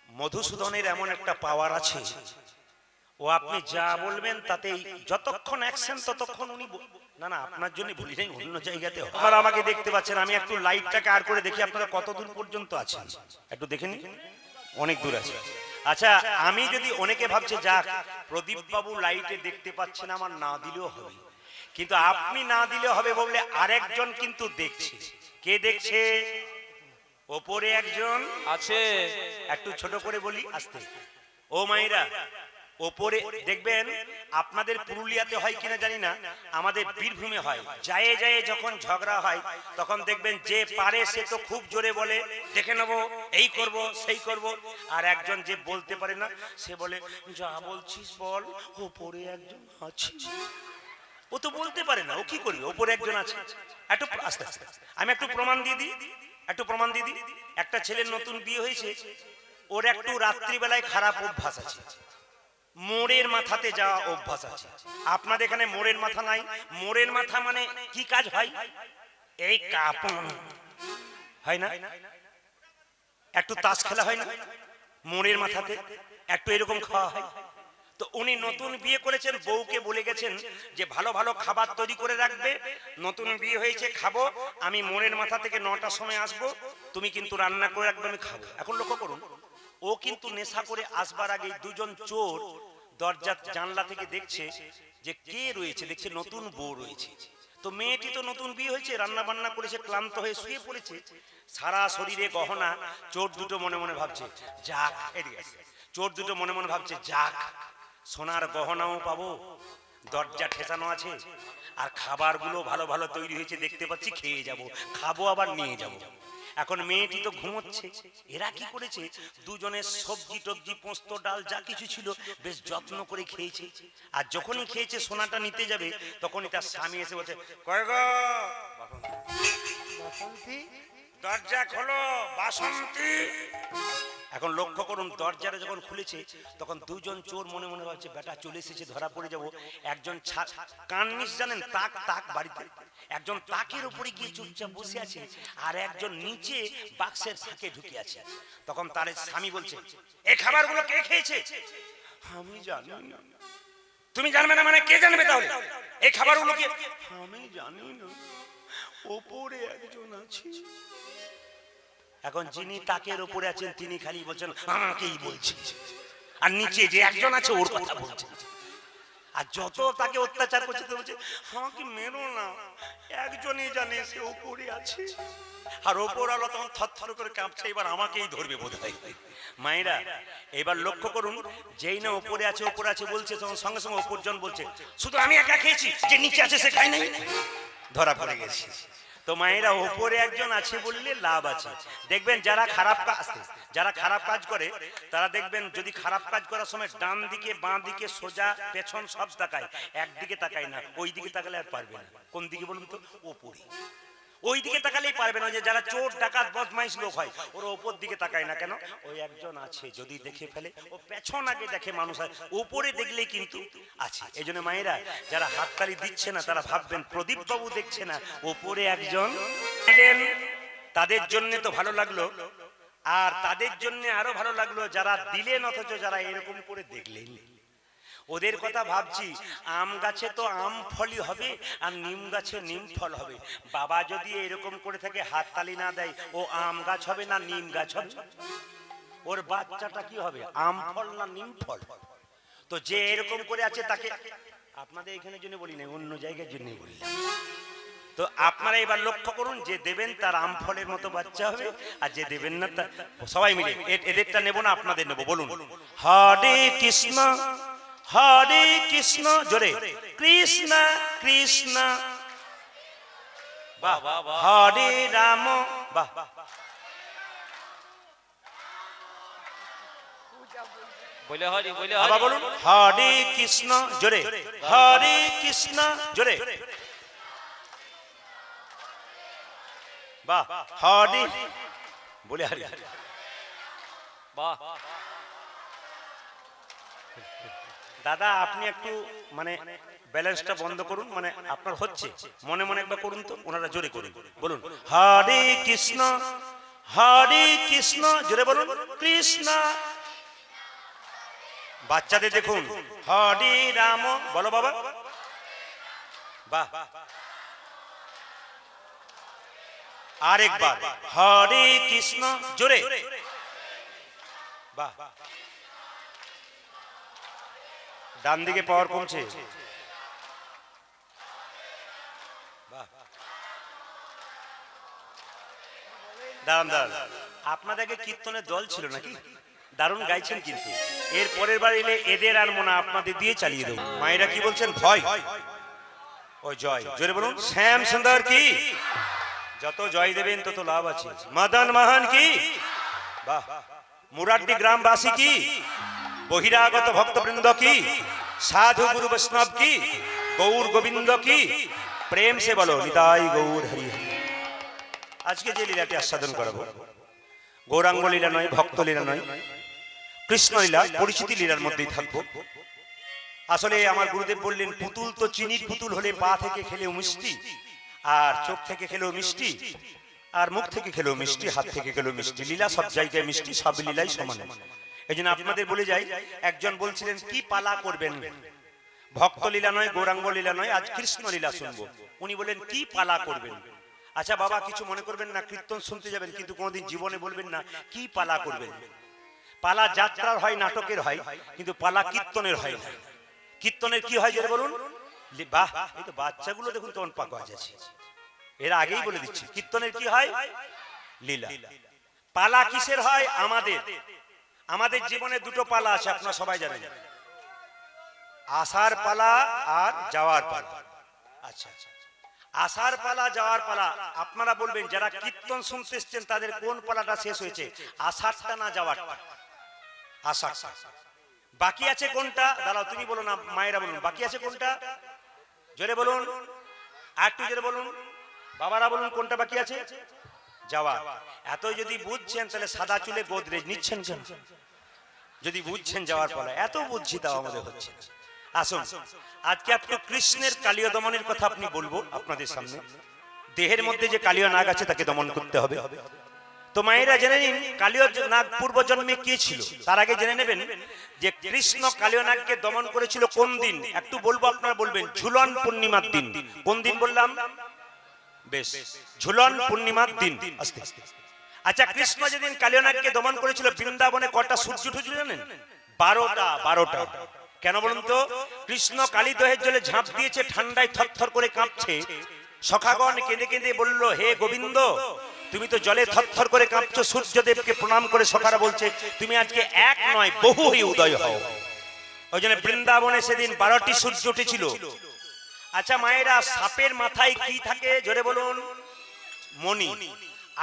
মধুসূদনের এমন একটা পাওয়ার আছে, ও আপনি যা বলবেন তাতেই যতক্ষণ অ্যাকশন ততক্ষণ উনি না না আপনার জন্য বলি নাই, অন্য জায়গাতে। আপনারা আমাকে দেখতে পাচ্ছেন, আমি একটু লাইটটাকে আর করে দেখি আপনারা কত দূর পর্যন্ত আছেন, একটু দেখে নিন। অনেক দূর আছে। আচ্ছা আমি যদি, অনেকে ভাবছে যাক প্রদীপ বাবু লাইটে দেখতে পাচ্ছেন, আমার না দিলেও হবে, কিন্তু আপনি না দিলে হবে বলে আরেকজন কিন্তু দেখছে। কে দেখছে? ওপরে একজন আছে। একটু ছোট করে বলি আস্তে, ও মাইরা ওপরে দেখবেন আপনাদের পুরুলিয়াতে হয় কিনা জানি না, আমাদের বীরভূমে হয়। যায় যায় যখন ঝগড়া হয় তখন দেখবেন যে পারে সে তো খুব জোরে বলে দেখে নেবো, এই করব সেই করব, আর একজন যে বলতে পারে না সে বলে যা বলছিস বল, ওপরে একজন আছে। ও তো বলতে পারে না, ও কি করবে, ওপরে একজন আছে। একটু আস্তে আস্তে আমি একটু প্রমাণ দিয়ে দিই, একটা ছেলের নতুন বিয়ে হয়েছে, ওর একটু রাত্রিবেলায় খারাপ অভ্যাস আছে, মোড়ের মাথাতে যাওয়া অভ্যাস আছে। আপনাদের এখানে মোড়ের মাথা নাই? মোড়ের মাথা মানে কি কাজ হয়? এই কাপন হয় না, একটু তাস খেলা হয় না মোড়ের মাথাতে, একটু এরকম খাওয়া হয়। তো উনি নতুন বিয়ে করেছেন, বউকে বলে গেছেন যে ভালো ভালো খাবার তৈরি করে রাখবে, নতুন বিয়ে হয়েছে খাবো, আমি মোড়ের মাথা থেকে 9টার সময় আসবো, তুমি কিন্তু রান্না করে রাখবে, আমি খাবো। এখন লক্ষ্য করুন, ও কিন্তু নেশা করে আসবার আগে দুজন চোর দরজা জানলা থেকে দেখছে যে কে রয়েছে, দেখছে নতুন বউ রয়েছে। তো মেয়েটি তো নতুন বিয়ে হয়েছে, রান্না বান্না করেছে, ক্লান্ত হয়ে শুয়ে পড়েছে, সারা শরীরে গহনা। চোর দুটো মনে মনে ভাবছে যাক, এদিকে আসে। চোর দুটো মনে মনে ভাবছে যাক, সোনার গহনাও পাবো, দরজা ঠেসানো আছে, আর খাবারগুলো ভালো ভালো তৈরি হয়েছে দেখতে পাচ্ছি, খেয়ে যাব, খাবো আবার নিয়ে যাব। এখন মেয়েটি তো ঘুমোচ্ছে, এরা কি করেছে, দুজনের সবজি টবজি পোস্ত ডাল যা কিছু ছিল বেশ যত্ন করে খেয়েছে। আর যখনই খেয়েছে সোনাটা নিতে যাবে, তখনই তার স্বামী এসে বলছে কয় গো বাসন্তী, দরজা খোলো বাসন্তী। এখন লক্ষ্য করুন, দরজাটা যখন খুলেছে তখন দুজন চোর মনে মনে ভাবছে বেটা চলে এসেছে, ধরা পড়ে যাব। একজন কাননিস জানেন, তাক তাক বাড়িতে, একজন তাকের উপরে গিয়ে চুপচাপ বসে আছে, আর একজন নিচে বাক্সের ফাঁকে ঢুকে আছে। তখন তার স্বামী বলছে এই খাবারগুলো কে খেয়েছে? আমি জানি না। তুমি জানবে না মানে কে জানবে তাহলে? এই খাবারগুলো কি? আমি জানি না, ওপরে একজন আছে। এখন যিনি তাকের উপরে আছেন তিনি খালি বলছেন আমাকেই বলছে, আর নিচে যে একজন আছে ওর কথা বলছে। আর যত তাকে অত্যাচার করছে তো বলছে আমাকে মেরো না, একজনই জানে সে উপরে আছে। আর ওপর আলো তখন থরথর করে কাঁপছে, এবার আমাকেই ধরবে বোধ হয়। মায়েরা এবার লক্ষ্য করুন, যেই না ওপরে আছে বলছে, তখন সঙ্গে সঙ্গে অপরজন বলছে শুধু আমি একা খেয়েছি, যে নিচে আছে সে খায় নাই। ধরা পড়ে গেছি। তো মায়েরা ওপরে একজন আছে বললে লাভ আছে। দেখবেন যারা খারাপ কাজ করে তারা দেখবেন যদি খারাপ কাজ করার সময় ডান দিকে বাঁ দিকে সোজা পেছন সব তাকায়, একদিকে তাকায় না, ওই দিকে তাকালে আর পারবে না। কোন দিকে বলুন তো? ওপরে। ওই দিকে তাকালেই পারবে না। যে যারা চোর ডাকাত বদমাইশ লোক হয় ওরা ওপর দিকে তাকায় না কেন? ওই একজন আছে, যদি দেখে ফেলে ও পেছন আগে দেখে মানুষ, উপরে দেখলেই কিন্তু আছে। এই জন্য মায়েরা যারা হাততালি দিচ্ছে না তারা ভাববেন প্রদীপ বাবু দেখছে না, ওপরে একজন ছিলেন। তাদের জন্য তো ভালো লাগলো, আর তাদের জন্য আরো ভালো লাগলো যারা দিলেন অথচ যারা এরকম করে দেখলেন। ওদের কথা ভাবছি, আম গাছে তো আম ফলই হবে আর নিম গাছে নিম ফল হবে। বাবা যদি এরকম করে থাকে হাততালি না দেয়, ও আম গাছ হবে না নিম গাছ হবে? ওর বাচ্চাটা কি হবে, আম ফল না নিম ফল? তো যে এরকম করে আছে তাকে, আপনাদের এখানে জন্য বলি না, অন্য জায়গার জন্য বললাম। তো আপনারা এবার লক্ষ্য করুন, যে দেবেন তার আম ফলের মতো বাচ্চা হবে, আর যে দেবেন না তার, সবাই মিলে এদেরটা নেব না আপনাদের নেব। বলুন হরে কৃষ্ণ হরে কৃষ্ণ, জোরে কৃষ্ণ কৃষ্ণ, বাহ, হরে রাম, বাহ, বলে হরি বলে আবার বলুন হরে কৃষ্ণ, জোরে হরে কৃষ্ণ, জোরে, বাহ, হরে বলে হরি, বাহ। দাদা আপনি একটু মানে ব্যালেন্সটা বন্ধ করুন, মানে আপনার হচ্ছে, মনে মনে একবার করুন তো, ওনারা জোরে করুন। বলুন হরে কৃষ্ণ জোরে বলুন কৃষ্ণ। বাচ্চাদের দেখুন হরে রাম, বলো বাবা, বাহ। আরেকবার হরে কৃষ্ণ, জোরে, বাহ। ডান দিকে পাওয়ার কমছে, দাঁড়ান। আপনাদেরকে কীর্তনের দল ছিল নাকি? দারুণ গাইছেন, কিন্তু এর পরের বার এলে এদের আর মনে আপনাদের দিয়ে চালিয়ে দেবো। মায়েরা কি বলছেন? ভয় ও জয়, জোরে বলুন। শ্যাম সুন্দর কি, যত জয় দেবেন তত লাভ আছে। মদন মোহন কি, বাহ। মুরাড্ডি গ্রামবাসী কি, বহিরাগত ভক্তবৃন্দ কি, সাধু গুরু বৈষ্ণব কি, গৌর গোবিন্দ কি, প্রেম সে বলো নিতাই গৌর হরি হরি। আজকে যে লীলাটি আস্বাদন করাবো, গৌরাঙ্গ লীলা নয়, ভক্ত লীলা নয়, কৃষ্ণ লীলা, পরিচিতি লীলার মধ্যেই থাকবো। আসলে আমার গুরুদেব বললেন, পুতুল তো চিনির পুতুল হলে পা থেকে খেলেও মিষ্টি, আর চোখ থেকে খেলেও মিষ্টি, আর মুখ থেকে খেলেও মিষ্টি, হাত থেকে খেলেও মিষ্টি। লীলা সব জায়গায় মিষ্টি, সব লীলাই সমান। এই জন্য আপনাদের বলে যাই, একজন বলছিলেন কি পালা করবেন, ভক্ত লীলা নয়, গৌরাঙ্গ লীলা নয়, আজ কৃষ্ণ লীলা শুনবো। উনি বলেন কি পালা করবেন। আচ্ছা বাবা, কিছু মনে করবেন না, কীর্তন শুনতে যাবেন, কিন্তু কোনোদিন জীবনে বলবেন না কি পালা করবেন। পালা যাত্রার হয়, নাটকের হয়, কিন্তু পালা কীর্তনের হয় না। কীর্তনের কি হয় যেটা বলুন? বাহ, এই তো বাচ্চাগুলো দেখুন কেমন পাকা যাচ্ছে, এরা আগেই বলে দিচ্ছি। কীর্তনের কি হয়? লীলা। পালা কিসের হয়? আমাদের জীবনে দুটো পালা আছে, আপনারা সবাই জানেন, আসার পালা আর যাওয়ার পালা। আচ্ছা, আসার পালা, যাওয়ার পালা। আপনারা বলবেন যারা কীর্তন শুনতে এসছেন তাদের কোন পালাটা শেষ হয়েছে, আসারটা না যাওয়ারটা? আসারটা। বাকি আছে কোনটা? দাঁড়াও, তুমি বলো না, মায়েরা বলুন, বাকি আছে কোনটা? জোরে বলুন, আর একটু জোরে বলুন, বাবারা বলুন, কোনটা বাকি আছে? যাওয়া। এত যদি বুঝছেন তাহলে সাদা চুলে গোদরেজ নিচ্ছেন কেন? যদি বুঝছেন যাওয়ার পালা, এত বুঝছি তাও আমাদের হচ্ছে না। আসুন, আজকে একটু কৃষ্ণের কালীয় দমনের কথা আপনি বলবো আপনাদের সামনে। দেহের মধ্যে যে কালীয় নাগ আছে তাকে দমন করতে হবে। তো মায়েরা জেনে নিন কালীয় নাগ পূর্ব জন্মে কে ছিল। তার আগে জেনে নেবেন যে কৃষ্ণ কালীয় নাগকে দমন করেছিল কোন দিন। একটু বলবো, আপনারা বলবেন ঝুলন পূর্ণিমার দিন। কোন দিন বললাম? বেশ, ঝুলন পূর্ণিমার দিন। আস্তে আস্তে। আচ্ছা, কৃষ্ণ যেদিন কালীয় নাগকে দমন করেছিল, বৃন্দাবনে কটা সূর্য উঠেছিল জানেন? 12টা। কেন বলুন তো? কৃষ্ণ কালী দহের জলে ঝাঁপ দিয়েছে, ঠান্ডায় থরথর করে কাঁপছে। সখাগণ কেঁদে কেঁদে বলল, হে গোবিন্দ, তুমি তো জলে থরথর করে কাঁপছো। সূর্যদেবকে প্রণাম করে সখারা বলছে, তুমি আজকে এক নয় বহু হয়ে উদয় হও। ওই জন্য বৃন্দাবনে সেদিন 12টি সূর্য উঠেছিল। আচ্ছা মায়েরা, সাপের মাথায় কি থাকে জোরে বলুন? মণি।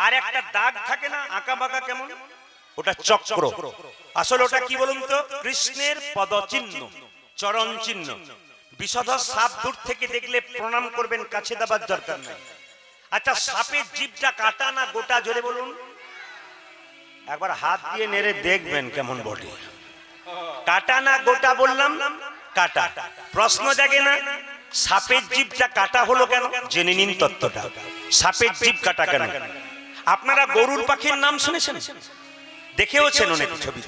আর একটা দাগ থাকে না আঁকা বাঁকা কেমন, ওটা চক্র। আসলে ওটা কি বলুন তো? কৃষ্ণের পদচিহ্ন, চরণ চিহ্ন। বিষধর সাপ দূর থেকে দেখলে প্রণাম করবেন, কাছে দাবার দরকার নাই। আচ্ছা, সাপের জিভটা কাটা না গোটা জোরে বলুন? একবার হাত দিয়ে নেড়ে দেখবেন কেমন বটে। কাটা না গোটা বললাম? কাটা। প্রশ্ন জাগে না, সাপের জিভটা কাটা হলো কেন? জেনে নিন তত্ত্বটা। সাপের জিভ কাটা কেন? আপনারা গরুর পাখির নাম শুনেছেন, দেখেওছেন অনেক ছবি।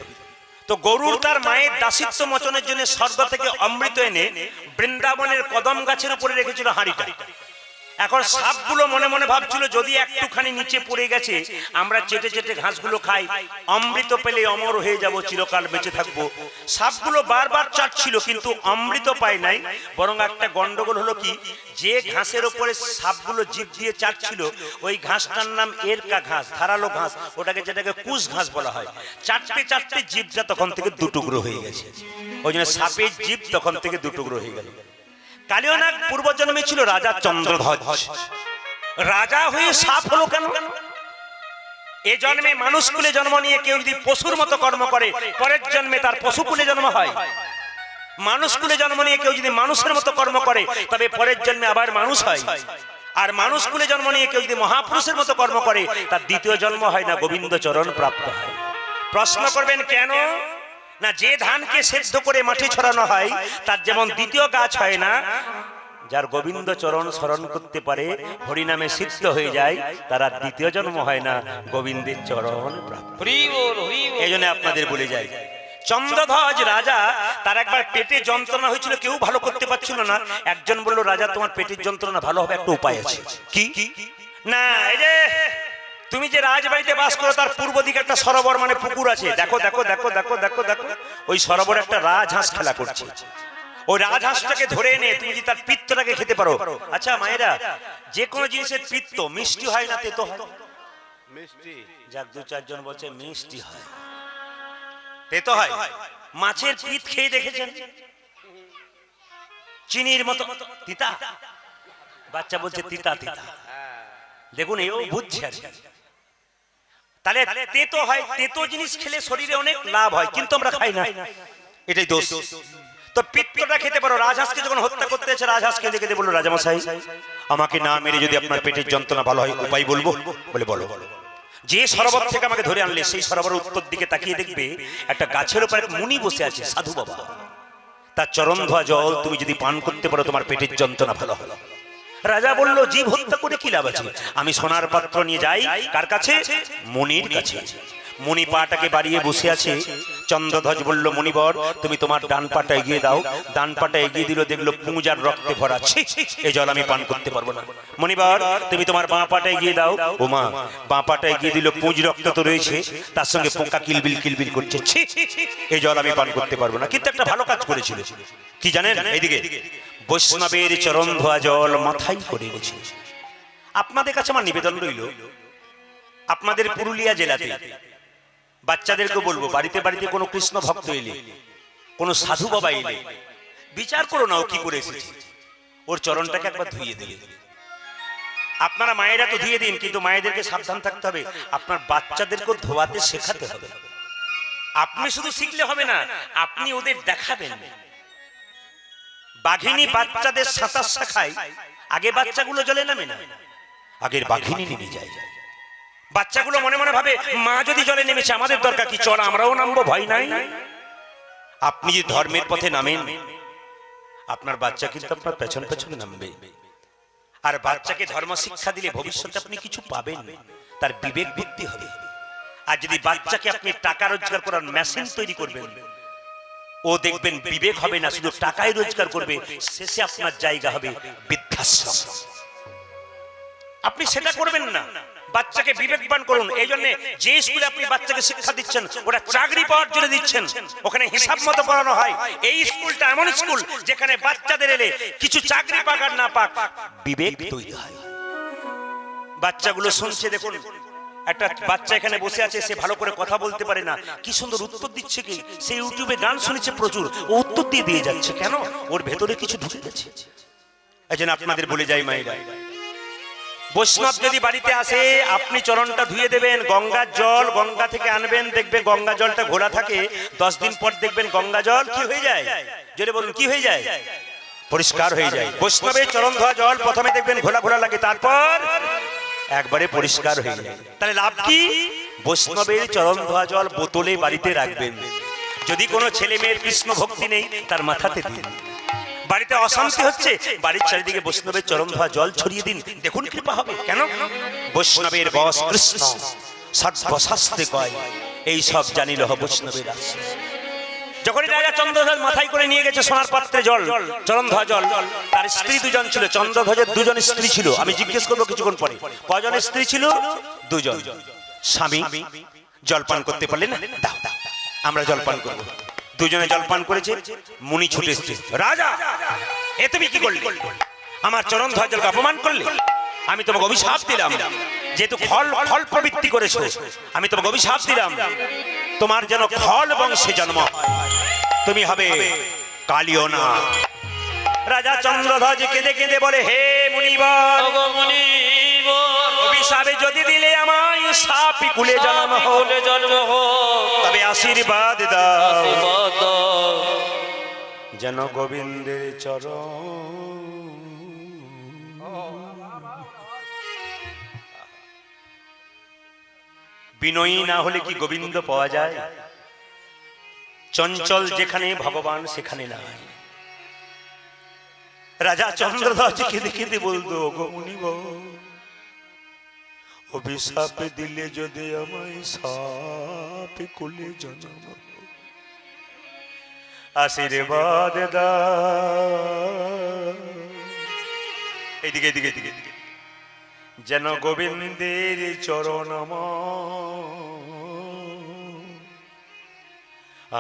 তো গরুর তার মায়ের দাসিত্ব মোচনের জন্য স্বর্গ থেকে অমৃত এনে বৃন্দাবনের কদম গাছের উপরে রেখেছিল হাঁড়িটা। এখন সাপগুলো মনে মনে ভাবছিল, যদি একটুখানি নিচে পড়ে গেছে, আমরা চেটে চেটে ঘাসগুলো খাই, অমৃত পেলে অমর হয়ে যাব, চিরকাল বেঁচে থাকবো। সাপগুলো বারবার চাটছিল কিন্তু অমৃত পায় নাই। বরং একটা গন্ডগোল হলো কি, যে ঘাসের উপরে সাপগুলো জিভ দিয়ে চাটছিল, ওই ঘাসটার নাম এরকা ঘাস, ধারালো ঘাস, ওটাকে যেটাকে কুশ ঘাস বলা হয়। চাটতে চাটতে জিভটা তখন থেকে দুটুকরো হয়ে গেছে। ওই জন্য সাপের জিভ তখন থেকে দুটুকরো হয়ে গেল। কালীয় নাগ পূর্ব জন্মে ছিল রাজা চন্দ্রধ্বজ। রাজা হয়ে সাপ হলো কেন? এ জন্মে মানুষ কুলে জন্ম নিয়ে কেউ যদি পশুর মতো কর্ম করে, পরের জন্মে তার পশু কুলে জন্ম হয়। মানুষ কুলে জন্ম নিয়ে কেউ যদি মানুষের মতো কর্ম করে, তবে পরের জন্মে আবার মানুষ হয়। আর মানুষ কুলে জন্ম নিয়ে কেউ যদি মহাপুরুষের মতো কর্ম করে, তার দ্বিতীয় জন্ম হয় না, গোবিন্দ চরণ প্রাপ্ত হয়। প্রশ্ন করবেন কেন? না, যে ধানকে সেদ্ধ করে মাঠে ছড়ানো হয়, তার যেমন দ্বিতীয় গাছ হয় না, যার গোবিন্দ চরণ স্মরণ করতে পারে, হরিনামে সিদ্ধ হয়ে যায়, তার আর দ্বিতীয় জন্ম হয় না, গোবিন্দের চরণ প্রাপ্ত। এই জন্য আপনাদের বলে যাই, চন্দ্রধ্বজ রাজা, তার একবার পেটে যন্ত্রণা হয়েছিল, কেউ ভালো করতে পারছিল না। একজন বলল, রাজা তোমার পেটের যন্ত্রণা ভালো হবে একটা উপায় আছে। কি? না, এই যে তুমি যে রাজবাড়িতে বাস করো, তার পূর্ব দিকে একটা সরোবর মানে পুকুর আছে। দেখো দেখো দেখো দেখো দেখো দেখো, ওই সরোবরে একটা রাজহাঁস খেলা করছে। ওই রাজহাঁসটাকে ধরে এনে তুমি যদি তার পিত্তটাকে খেতে পারো। আচ্ছা মায়েরা, যে কোনো জিনিসের পিত্ত মিষ্টি হয় না তেতো হয়? মিষ্টি। যাক, দু চারজন বলছে মিষ্টি হয়। তেতো হয়। মাছের পিঠ খেয়ে দেখেছেন? চিনির মতো তিতা। বাচ্চা বলছে তিতা তিতা। দেখুন এও বুঝছে আর কি। তাহলে তেতো হয়, তেতো জিনিস খেলে শরীরে অনেক লাভ হয়, কিন্তু আমরা খাই না, এটাই দোষ। তো পিত্তটা খেতে পারো। রাজহাঁসকে যখন হত্যা করতে এসে রাজহাঁসকে দেখে দিয়ে বললো, রাজামশাই আমাকে না মেরে যদি আপনার পেটের যন্ত্রণা ভালো হয় উপায় বলবো। বলে বলো। যে সরোবর থেকে আমাকে ধরে আনলে সেই সরোবরের উত্তর দিকে তাকিয়ে দেখবে একটা গাছের উপর এক মুনি বসে আছে, সাধু বাবা। তার চরণ ধোয়া জল তুমি যদি পান করতে পারো তোমার পেটের যন্ত্রণা ভালো হলো। রাজা বলল, জীব হত্যা করে কি লাভ আছে? আমি সোনার পাত্র নিয়ে যাই কার কাছে? মুনির কাছে। মুনি পাটাকে বাড়িয়ে বসে আছে। চন্দ্রধ্বজ বলল, মুনিবর তুমি তোমার ডান পাটা এগিয়ে দাও। ডান পাটা এগিয়ে দিল, দেখলো পুঁজার রক্তে ভরা। এই জল আমি পান করতে পারবো না। মুনিবর তুমি তোমার বাঁ পাটা এগিয়ে দাও। ওমা, বাঁ পাটা এগিয়ে দিল, পুঁজ রক্ত তো রয়েছে, তার সঙ্গে পোকা কিলবিল কিলবিল করছে। এই জল আমি পান করতে পারবো না। কিন্তু একটা ভালো কাজ করেছিল, কি জানেন? এইদিকে বৈষ্ণবের চরণ ধোয়া জল মাথায় করে এনেছে। আপনাদের কাছে আমার নিবেদন রইল, আপনাদের পুরুলিয়া জেলাতে বাচ্চাদেরকে বলবো, বাড়িতে বাড়িতে কোনো কৃষ্ণ ভক্ত এলে, কোনো সাধু বাবা এলে, বিচার করো না ও কি করে এসেছে, ওর চরণটাকে একবার ধুইয়ে দিলে। আপনারা মায়েরা তো ধুয়ে দিন, কিন্তু মায়েদেরকে সাবধান থাকতে হবে, আপনার বাচ্চাদেরকে ধোয়াতে শেখাতে হবে। আপনি শুধু শিখলে হবে না, আপনি ওদের দেখাবেন। বাঘিনী বাচ্চাদের সাঁতার শেখায়, আগে বাচ্চাগুলো জলে নামে না, আগের বাঘিনী নেমে যায়। বাচ্চাগুলো মনে মনে ভাবে, মা যদি জলে নেমেছে আমাদের দরকার কি, চল আমরাও নামবো, ভয় নাই। আপনি যদি ধর্মের পথে নামেন, আপনার বাচ্চা কিন্তু আপনার পেছন পেছন নামবে। আর বাচ্চাকে ধর্ম শিক্ষা দিলে ভবিষ্যতে আপনি কিছু পাবেন, তার বিবেক বুদ্ধি হবে। আর যদি বাচ্চাকে আপনি টাকা রোজগার করার মেশিন তৈরি করবেন, ও দেখবেন বিবেক হবে না, শুধু টাকাই রোজগার করবে, শেষে আপনার জায়গা হবে বৃদ্ধাশ্রম। আপনি সেটা করবেন না, বাচ্চাকে বিবেকবান করুন। এই জন্য যে স্কুলে আপনি বাচ্চাকে শিক্ষা দিচ্ছেন, ওটা চাকরি পাওয়ার জন্য দিচ্ছেন, ওখানে হিসাব মতো পড়ানো হয়। এই স্কুলটা এমন স্কুল যেখানে বাচ্চাদের এলে কিছু চাকরি পাক আর না পাক, বিবেক তৈরি হয়। বাচ্চাগুলো শুনছে, দেখুন একটা বাচ্চা এখানে বসে আছে, সে ভালো করে কথা বলতে পারে না, কি সুন্দর উত্তর দিচ্ছে। কি সে ইউটিউবে গান শুনেছে প্রচুর, ও উত্তর দিয়ে যাচ্ছে। কেন? ওর ভেতরে কিছু ঢুকে গেছে। এই জন্য আপনাদের বলে যাই মায়েরা, বৈষ্ণব যদি বাড়িতে আসে আপনি চরণটা ধুয়ে দেবেন। গঙ্গার জল গঙ্গা থেকে আনবেন, দেখবে গঙ্গা জলটা ঘোলা থাকে, 10 দিন পর দেখবেন গঙ্গা জল কি হয়ে যায়? জোরে বলুন, কি হয়ে যায়? পরিষ্কার হয়ে যায়। বৈষ্ণবের চরণ ধোয়া জল প্রথমে দেখবেন ঘোলা ঘোলা লাগে, তারপর একবারে পরিষ্কার হয়ে যায়। তাহলে লাভ কি? বৈষ্ণবের চরণ ধোয়া জল বোতলে বাড়িতে রাখবেন। যদি কোনো ছেলে মেয়ের কৃষ্ণ ভক্তি নেই, তার মাথাতে দিন। বাড়িতে অশান্তি হচ্ছে, বাড়ির চারিদিকে বৈষ্ণবের চরণ ধোয়া জল ছড়িয়ে দিন, দেখুন কৃপা হবে। কেন? বৈষ্ণবের বস কৃষ্ণ, সর্বশাস্ত্রে কয় এই সব জানিল বৈষ্ণবের আশ্রয়। যখন রাজা চন্দ্রধ্বজ মাথায় করে নিয়ে গেছে সোনার পাত্রে জল, চরণ ধোয়া জল, তার স্ত্রী দুজন ছিল। চন্দ্রধ্বজের দুজন স্ত্রী ছিল। আমি জিজ্ঞেস করবো কিছুক্ষণ পরে, কজন স্ত্রী ছিল? দুজন। স্বামী জলপান করতে পারলে না, দাও দাও আমরা জলপান করবো। দুজনে জলপান করেছে, মুনি ছুটে এসেছে, রাজা এ তুমি কি করলে? আমার চরণ ধোয়া জলকে অপমান করলে। আমি তোমাকে অভিশাপ দিলাম, যেহেতু ফল প্রবৃত্তি করেছো, আমি তোমাকে অভিশাপ দিলাম, তোমার যেন খল বংশে জন্ম, তুমি হবে কালিও না। রাজা চন্দ্রধ্বজ কেঁদে কেঁদে বলে, হে মুনিবর, অভিশাপে যদি দিলে আমায় সাপি কুলে জন্ম হলে জন্ম তবে আশীর্বাদ দাও, যেন গোবিন্দের চরণ। বিনয়ী না হলে কি গোবিন্দ পাওয়া যায়? চঞ্চল যেখানে ভগবান সেখানে নাই। রাজা চন্দ্রধ্বজ কেঁদে কেঁদে বলতো, গো মুনিবর, অভিশাপ দিলে যদি আমায় সাপে কুলে জন্ম, আশীর্বাদ দাও, এইদিকে এদিকে এদিকে এদিকে, যেন গোবিন্দের চরণ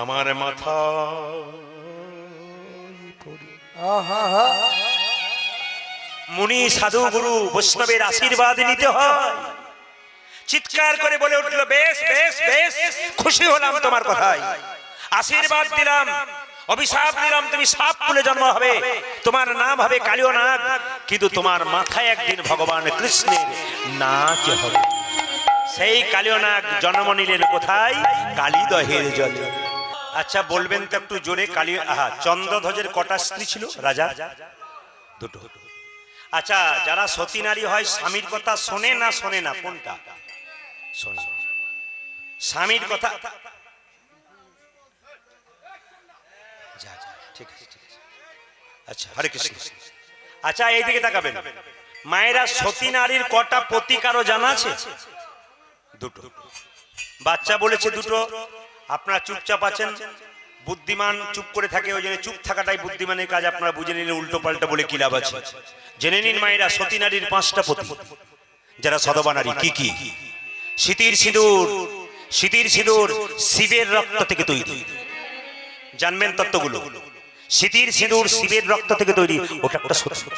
আমার মাথা মুনি সাধু গুরু বৈষ্ণবের আশীর্বাদ নিতে হয়। চিৎকার করে বলে উঠল, বেশ বেশ বেশ, খুশি হলাম তোমার কথায়। আশীর্বাদ দিলাম, অভিশাপ দিলাম, তুমি সাপ কুলে জন্ম হবে, তোমার নাম হবে কালীয় নাগ, কিন্তু তোমার মাথায় একদিন ভগবান কৃষ্ণের নাচ হবে। সেই কালীয় নাগ জন্ম নিলেন কোথায়? কালীদহের জলে। আচ্ছা বলবেন তো একটু জোরে, কালী চন্দ্রধ্বজের কটা স্ত্রী ছিল রাজা? দুটো। আচ্ছা যারা সতী নারী হয় স্বামীর কথা শোনে না শোনে না? কোনটা শোনে? স্বামীর কথা। ঠিক আছে, ঠিক আছে। আচ্ছা হরে কৃষ্ণ। আচ্ছা এইদিকে তাকাবেন, মায়েরা সতী নারীর কটা পতি কারো জানা আছে? দুটো। বাচ্চা বলেছে দুটো, আপনারা চুপচাপ আছেন, বুদ্ধিমান চুপ করে থাকে, ওই জন্য চুপ থাকাটাই বুদ্ধিমানের কাজ। আপনারা বুঝে নিলে উল্টো পাল্টা বলে কি লাভ আছে? জেনে নিন মায়েরা, সতী নারীর 5টা পতি যারা সধবা নারী। কি কি? শীতির সিঁদুর। শীতির সিঁদুর শিবের রক্ত থেকে তৈরি, জানবেন তত্ত্বগুলো। শীতির সিঁদুর শিবের রক্ত থেকে তৈরি, ওটা একটা সতী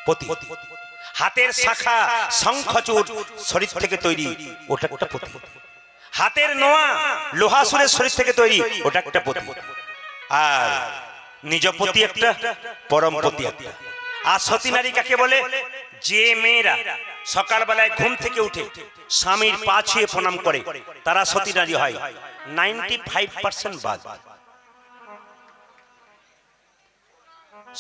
পতি। হাতের শাখা শঙ্খচূড় শরীর থেকে তৈরি, ওটা একটা পতি। হাতের নোয়া লোহাসুরের শরীর থেকে তৈরি, ওটা একটা পতি। আর নিজ পতি একটা, পরম পতি একটা। আর সতী নারী কাকে বলে? যে মেয়েরা সকালবেলায় ঘুম থেকে উঠে স্বামীর পা ছুঁয়ে প্রণাম করে, তারা সতী নারী হয়। 95% বাদ।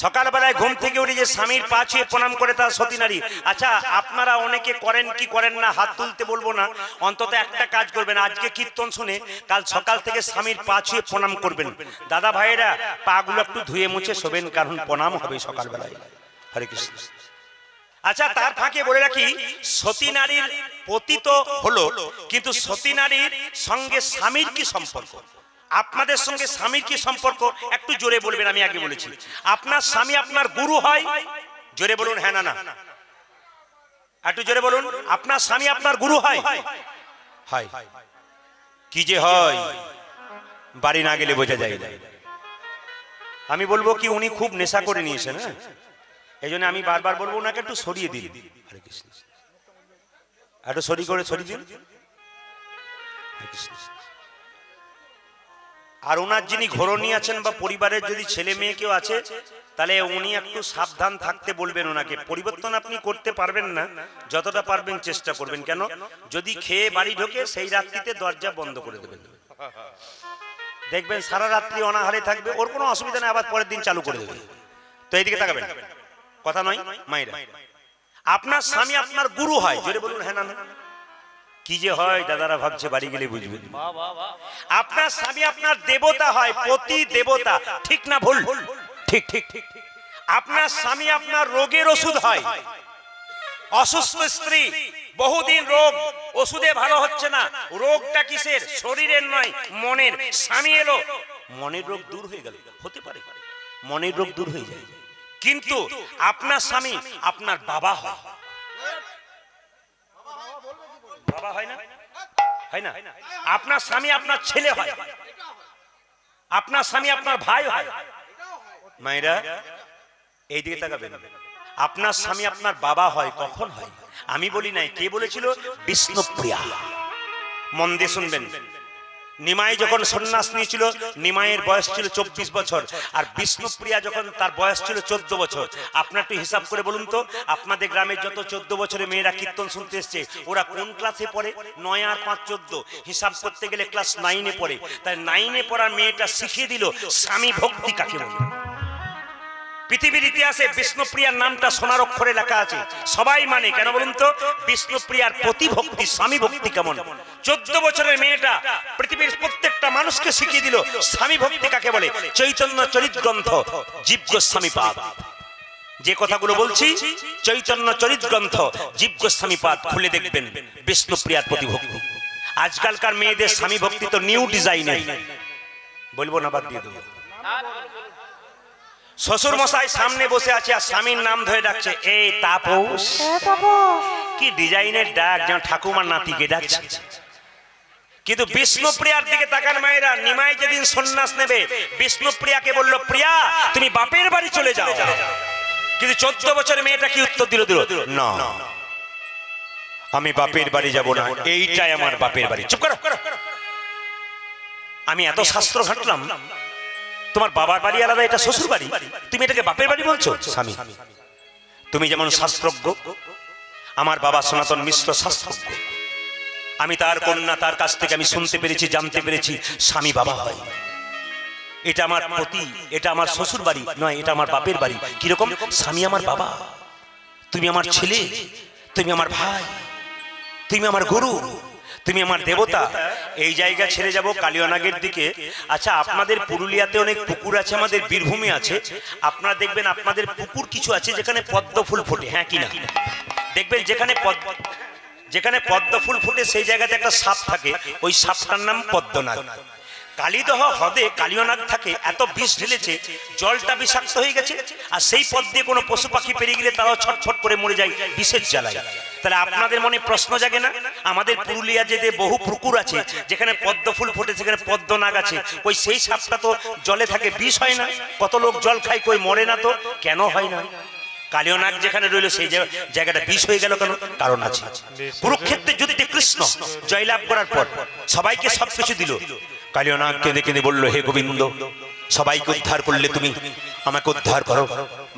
সকালবেলায় ঘুম থেকে উঠে যে স্বামীর পা ছুঁয়ে প্রণাম করে তারা সতী নারী। আচ্ছা আপনারা অনেকে করেন কি করেন না, হাত তুলতে বলবো না, অন্তত একটা কাজ করবেন, আজকে কীর্তন শুনে কাল সকাল থেকে স্বামীর পা ছুঁয়ে প্রণাম করবেন। দাদা ভাইয়েরা পাগুলো একটু ধুয়ে মুছে শোবেন, কারণ প্রণাম হবে সকালবেলায়। হরে কৃষ্ণ। আচ্ছা তার ফাঁকে বলে রাখি, সতী নারীর পতি তো হলো, কিন্তু সতী নারীর সঙ্গে স্বামীর কি সম্পর্ক? আপনাদের সঙ্গে স্বামীর কি সম্পর্ক একটু জোরে বলবেন। আমি আগে বলেছি, আপনার স্বামী আপনার গুরু হয়? জোরে বলুন হ্যাঁ না না। একটু জোরে বলুন, আপনার স্বামী আপনার গুরু হয়? হয়। কি যে হয় বাড়ি না গেলে বোঝা যায় না। আমি বলবো কি, উনি খুব নেশা করে নিয়েছেন, হ্যাঁ, এই জন্য আমি বারবার বলবো ওনাকে একটু সরিয়ে দিন। হরে কৃষ্ণ। একটু সরিয়ে দিন। হরে কৃষ্ণ। আর ওনার যিনি ঘরণী আছেন বা পরিবারের যদি ছেলে মেয়ে কেউ আছে, তাহলে উনি একটু সাবধান থাকতে বলবেন ওনাকে। পরিবর্তন আপনি করতে পারবেন না, যতটা পারবেন চেষ্টা করবেন। কেন? যদি খেয়ে বাড়ি ঢোকে সেই রাত্রিতে দরজা বন্ধ করে দেবেন, দেখবেন সারা রাত্রি অনাহারে থাকবে, ওর কোনো অসুবিধা নেই, আবার পরের দিন চালু করে দেবে। তো এইদিকে তাকাবেন, কথা নয় মায়েরা। আপনার স্বামী আপনার গুরু হয়? জোরে বলুন হ্যাঁ না না। কি যে হয় দাদারা ভাবছে, বাড়ি গেলে বুঝবেন। আপনার স্বামী আপনার দেবতা হয়, পতি দেবতা, ঠিক না ভুল? ঠিক ঠিক ঠিক। আপনার স্বামী আপনার রোগের ওষুধ হয়। অসুস্থ স্ত্রী, বহুদিন রোগ, ওষুধে ভালো হচ্ছে না, রোগটা কিসের? শরীরের নয় মনের। স্বামী এলো, মনের রোগ দূর হয়ে গেল। হতে পারে মনের রোগ দূর হয়ে যায়, কিন্তু আপনার স্বামী আপনার বাবা হয়। বাবা হয় না? হয় না? আপনার স্বামী আপনার ছেলে হয়, আপনার স্বামী আপনার ভাই হয়। মায়েরা এইদিকে তাকাবেন, আপনার স্বামী আপনার বাবা হয়। কখন হয়? আমি বলি নাই, কে বলেছিল? বিষ্ণুপ্রিয়া। মন দিয়ে শুনবেন। নিমাই যখন সন্ন্যাস নিয়েছিল, নিমাইয়ের বয়স ছিল 24 বছর, আর বিষ্ণুপ্রিয়া যখন তার বয়স ছিল 14 বছর। আপনার একটু হিসাব করে বলুন তো, আপনাদের গ্রামে যত 14 বছরের মেয়েরা কীর্তন শুনতে এসছে, ওরা কোন ক্লাসে পড়ে? 9 আর 5 14, হিসাব করতে গেলে ক্লাস 9-এ পড়ে। তাই 9-এ পড়া মেয়েটা শিখিয়ে দিল স্বামী ভক্তি কাকে বলে। পৃথিবীর ইতিহাসে বিষ্ণুপ্রিয়ার নামটা সোনার অক্ষরে লেখা আছে, সবাই মানে। কেন বলুন তো? বিষ্ণুপ্রিয়ার প্রতিভক্তি, স্বামী ভক্তি কেমন। 14 বছরের মেয়েটা পৃথিবীর প্রত্যেকটা মানুষকে শিখিয়ে দিল স্বামী ভক্তি কাকে বলে। চৈতন্য চরিত গ্রন্থ, জীব গোস্বামী পাদ, যে কথাগুলো বলছি, চৈতন্য চরিত গ্রন্থ, জীব গোস্বামী পাদ খুলে দেখবেন বিষ্ণুপ্রিয়ার প্রতিভক্তি। আজকালকার মেয়েদের স্বামী ভক্তি তো নিউ ডিজাইনের, বলবো না, বাদ দিয়ে দেবো। শ্বশুর মশাই সামনে বসে আছে আর স্বামীর নাম ধরে ডাকছে, এই তাপস। কি ডিজাইনের ডাক, যেন ঠাকুমার নাতিকে ডাকছে। কিন্তু বিষ্ণুপ্রিয়ার দিকে তাকান মায়েরা, নিমাই যেদিন সন্ন্যাস নেবে, বিষ্ণুপ্রিয়াকে বলল, প্রিয়া তুমি বাপের বাড়ি চলে যাও। কিন্তু 14 বছরের মেয়েটা কি উত্তর দিল? না, আমি বাপের বাড়ি যাব না, এইটাই আমার বাপের বাড়ি। চুপ করো। আমি এত শাস্ত্র ঘাটলাম, তোমার বাবার বাড়ি আলাদা, এটা শ্বশুর বাড়ি, তুমি এটাকে বাপের বাড়ি বলছো? স্বামী, তুমি যেমন শাস্ত্রজ্ঞ, আমার বাবা সনাতন মিশ্র শাস্ত্রজ্ঞ। আমি তার কন্যা, তার কাছ থেকে আমি শুনতে পেরেছি, জানতে পেরেছি স্বামী বাবা হয়। এটা আমার পতি, এটা আমার শ্বশুর বাড়ি নয়, এটা আমার বাপের বাড়ি। কিরকম? স্বামী আমার বাবা, তুমি আমার ছেলে, তুমি আমার ভাই, তুমি আমার গুরু, তুমি আমার দেবতা। এই জায়গা ছেড়ে যাব কালিয়ানাগের দিকে। আচ্ছা, আপনাদের পুরুলিয়াতে অনেক পুকুর আছে, আমাদের বীরভূমে আছে। আপনারা দেখবেন আপনাদের পুকুর কিছু আছে যেখানে পদ্ম ফুল ফোটে, হ্যাঁ কি না? দেখবেন যেখানে পদ্ম ফুল ফোটে সেই জায়গাতে একটা সাপ থাকে, ওই সাপটার নাম পদ্মনাগ। কালীদহ হ্রদে কালিয়ানাগ থাকে, এত বিষ ঢেলেছে জলটা বিষাক্ত হয়ে গেছে, আর সেই পথ দিয়ে কোনো পশু পাখি পেরিয়ে গেলে তারাও ছটফট করে মরে যায় বিষের জ্বালায়। তাহলে আপনাদের মনে প্রশ্ন জাগে না, আমাদের পুরুলিয়া যে বহু পুকুর আছে যেখানে পদ্ম ফুল ফোটে, সেখানে পদ্মনাগ আছে, ওই সেই সাপটা তো জলে থাকে, বিষ হয় না? কত লোক জল খায়, কই মরে না তো, কেন হয় না? কালিয়ানাগ যেখানে রইল সেই জায়গাটা বিষ হয়ে গেল কেন? কারণ আছে। কুরুক্ষেত্রে যুদ্ধে কৃষ্ণ জয়লাভ করার পর সবাইকে সবকিছু দিল, কালিয়ানাগ কেঁদে কেঁদে বলল, হে গোবিন্দ, সবাইকে উদ্ধার করলে, তুমি আমাকে উদ্ধার করো।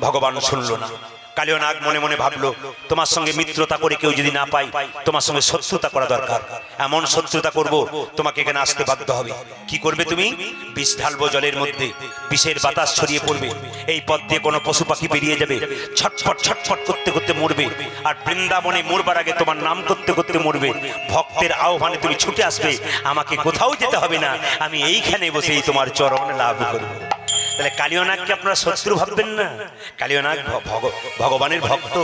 ভগবান শুনল না। কালিয়ানাগ মনে মনে ভাবলো, তোমার সঙ্গে মিত্রতা করে কেউ যদি না পাই, তোমার সঙ্গে শত্রুতা করা দরকার। এমন শত্রুতা করব তোমাকে এখানে আসতে বাধ্য হবে। কি করবে তুমি? বিষ ঢালবো জলের মধ্যে, বিষের বাতাস ছড়িয়ে পড়বে, এই পথ দিয়ে কোনো পশু পাখি বেরিয়ে যাবে, ছটফট ছটফট করতে করতে মরবে, আর বৃন্দাবনে মরবার আগে তোমার নাম করতে করতে মরবে। ভক্তের আহ্বানে তুমি ছুটে আসবে, আমাকে কোথাও যেতে হবে না, আমি এইখানে বসেই তোমার চরণ লাভ করব। তাহলে কালিয়ানাগকে আপনারা শত্রু ভাববেন না, কালিয়ানাগ ভগবানের ভক্ত।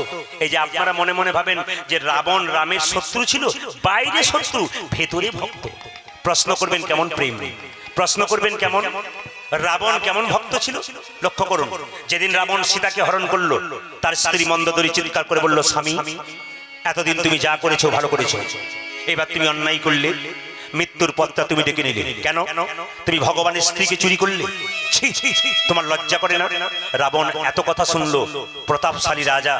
এই যে আপনারা মনে মনে ভাবেন যে রাবণ রামের শত্রু ছিল, বাইরে শত্রু, ভেতরে ভক্ত। প্রশ্ন করবেন কেমন প্রেম, প্রশ্ন করবেন কেমন রাবণ কেমন ভক্ত ছিল। লক্ষ্য করুন, যেদিন রাবণ সীতাকে হরণ করলো, তার স্ত্রী মন্দোদরী চিৎকার করে বলল, স্বামী, এতদিন তুমি যা করেছো ভালো করেছো, এবার তুমি অন্যায় করলে, মৃত্যুর পথটা তুমি ডেকে নিলে কেন? তুমি ভগবানের স্ত্রীকে চুরি করলে, তোমার লজ্জা করে না? রাবণ এত কথা শুনলো, প্রতাপশালী রাজা,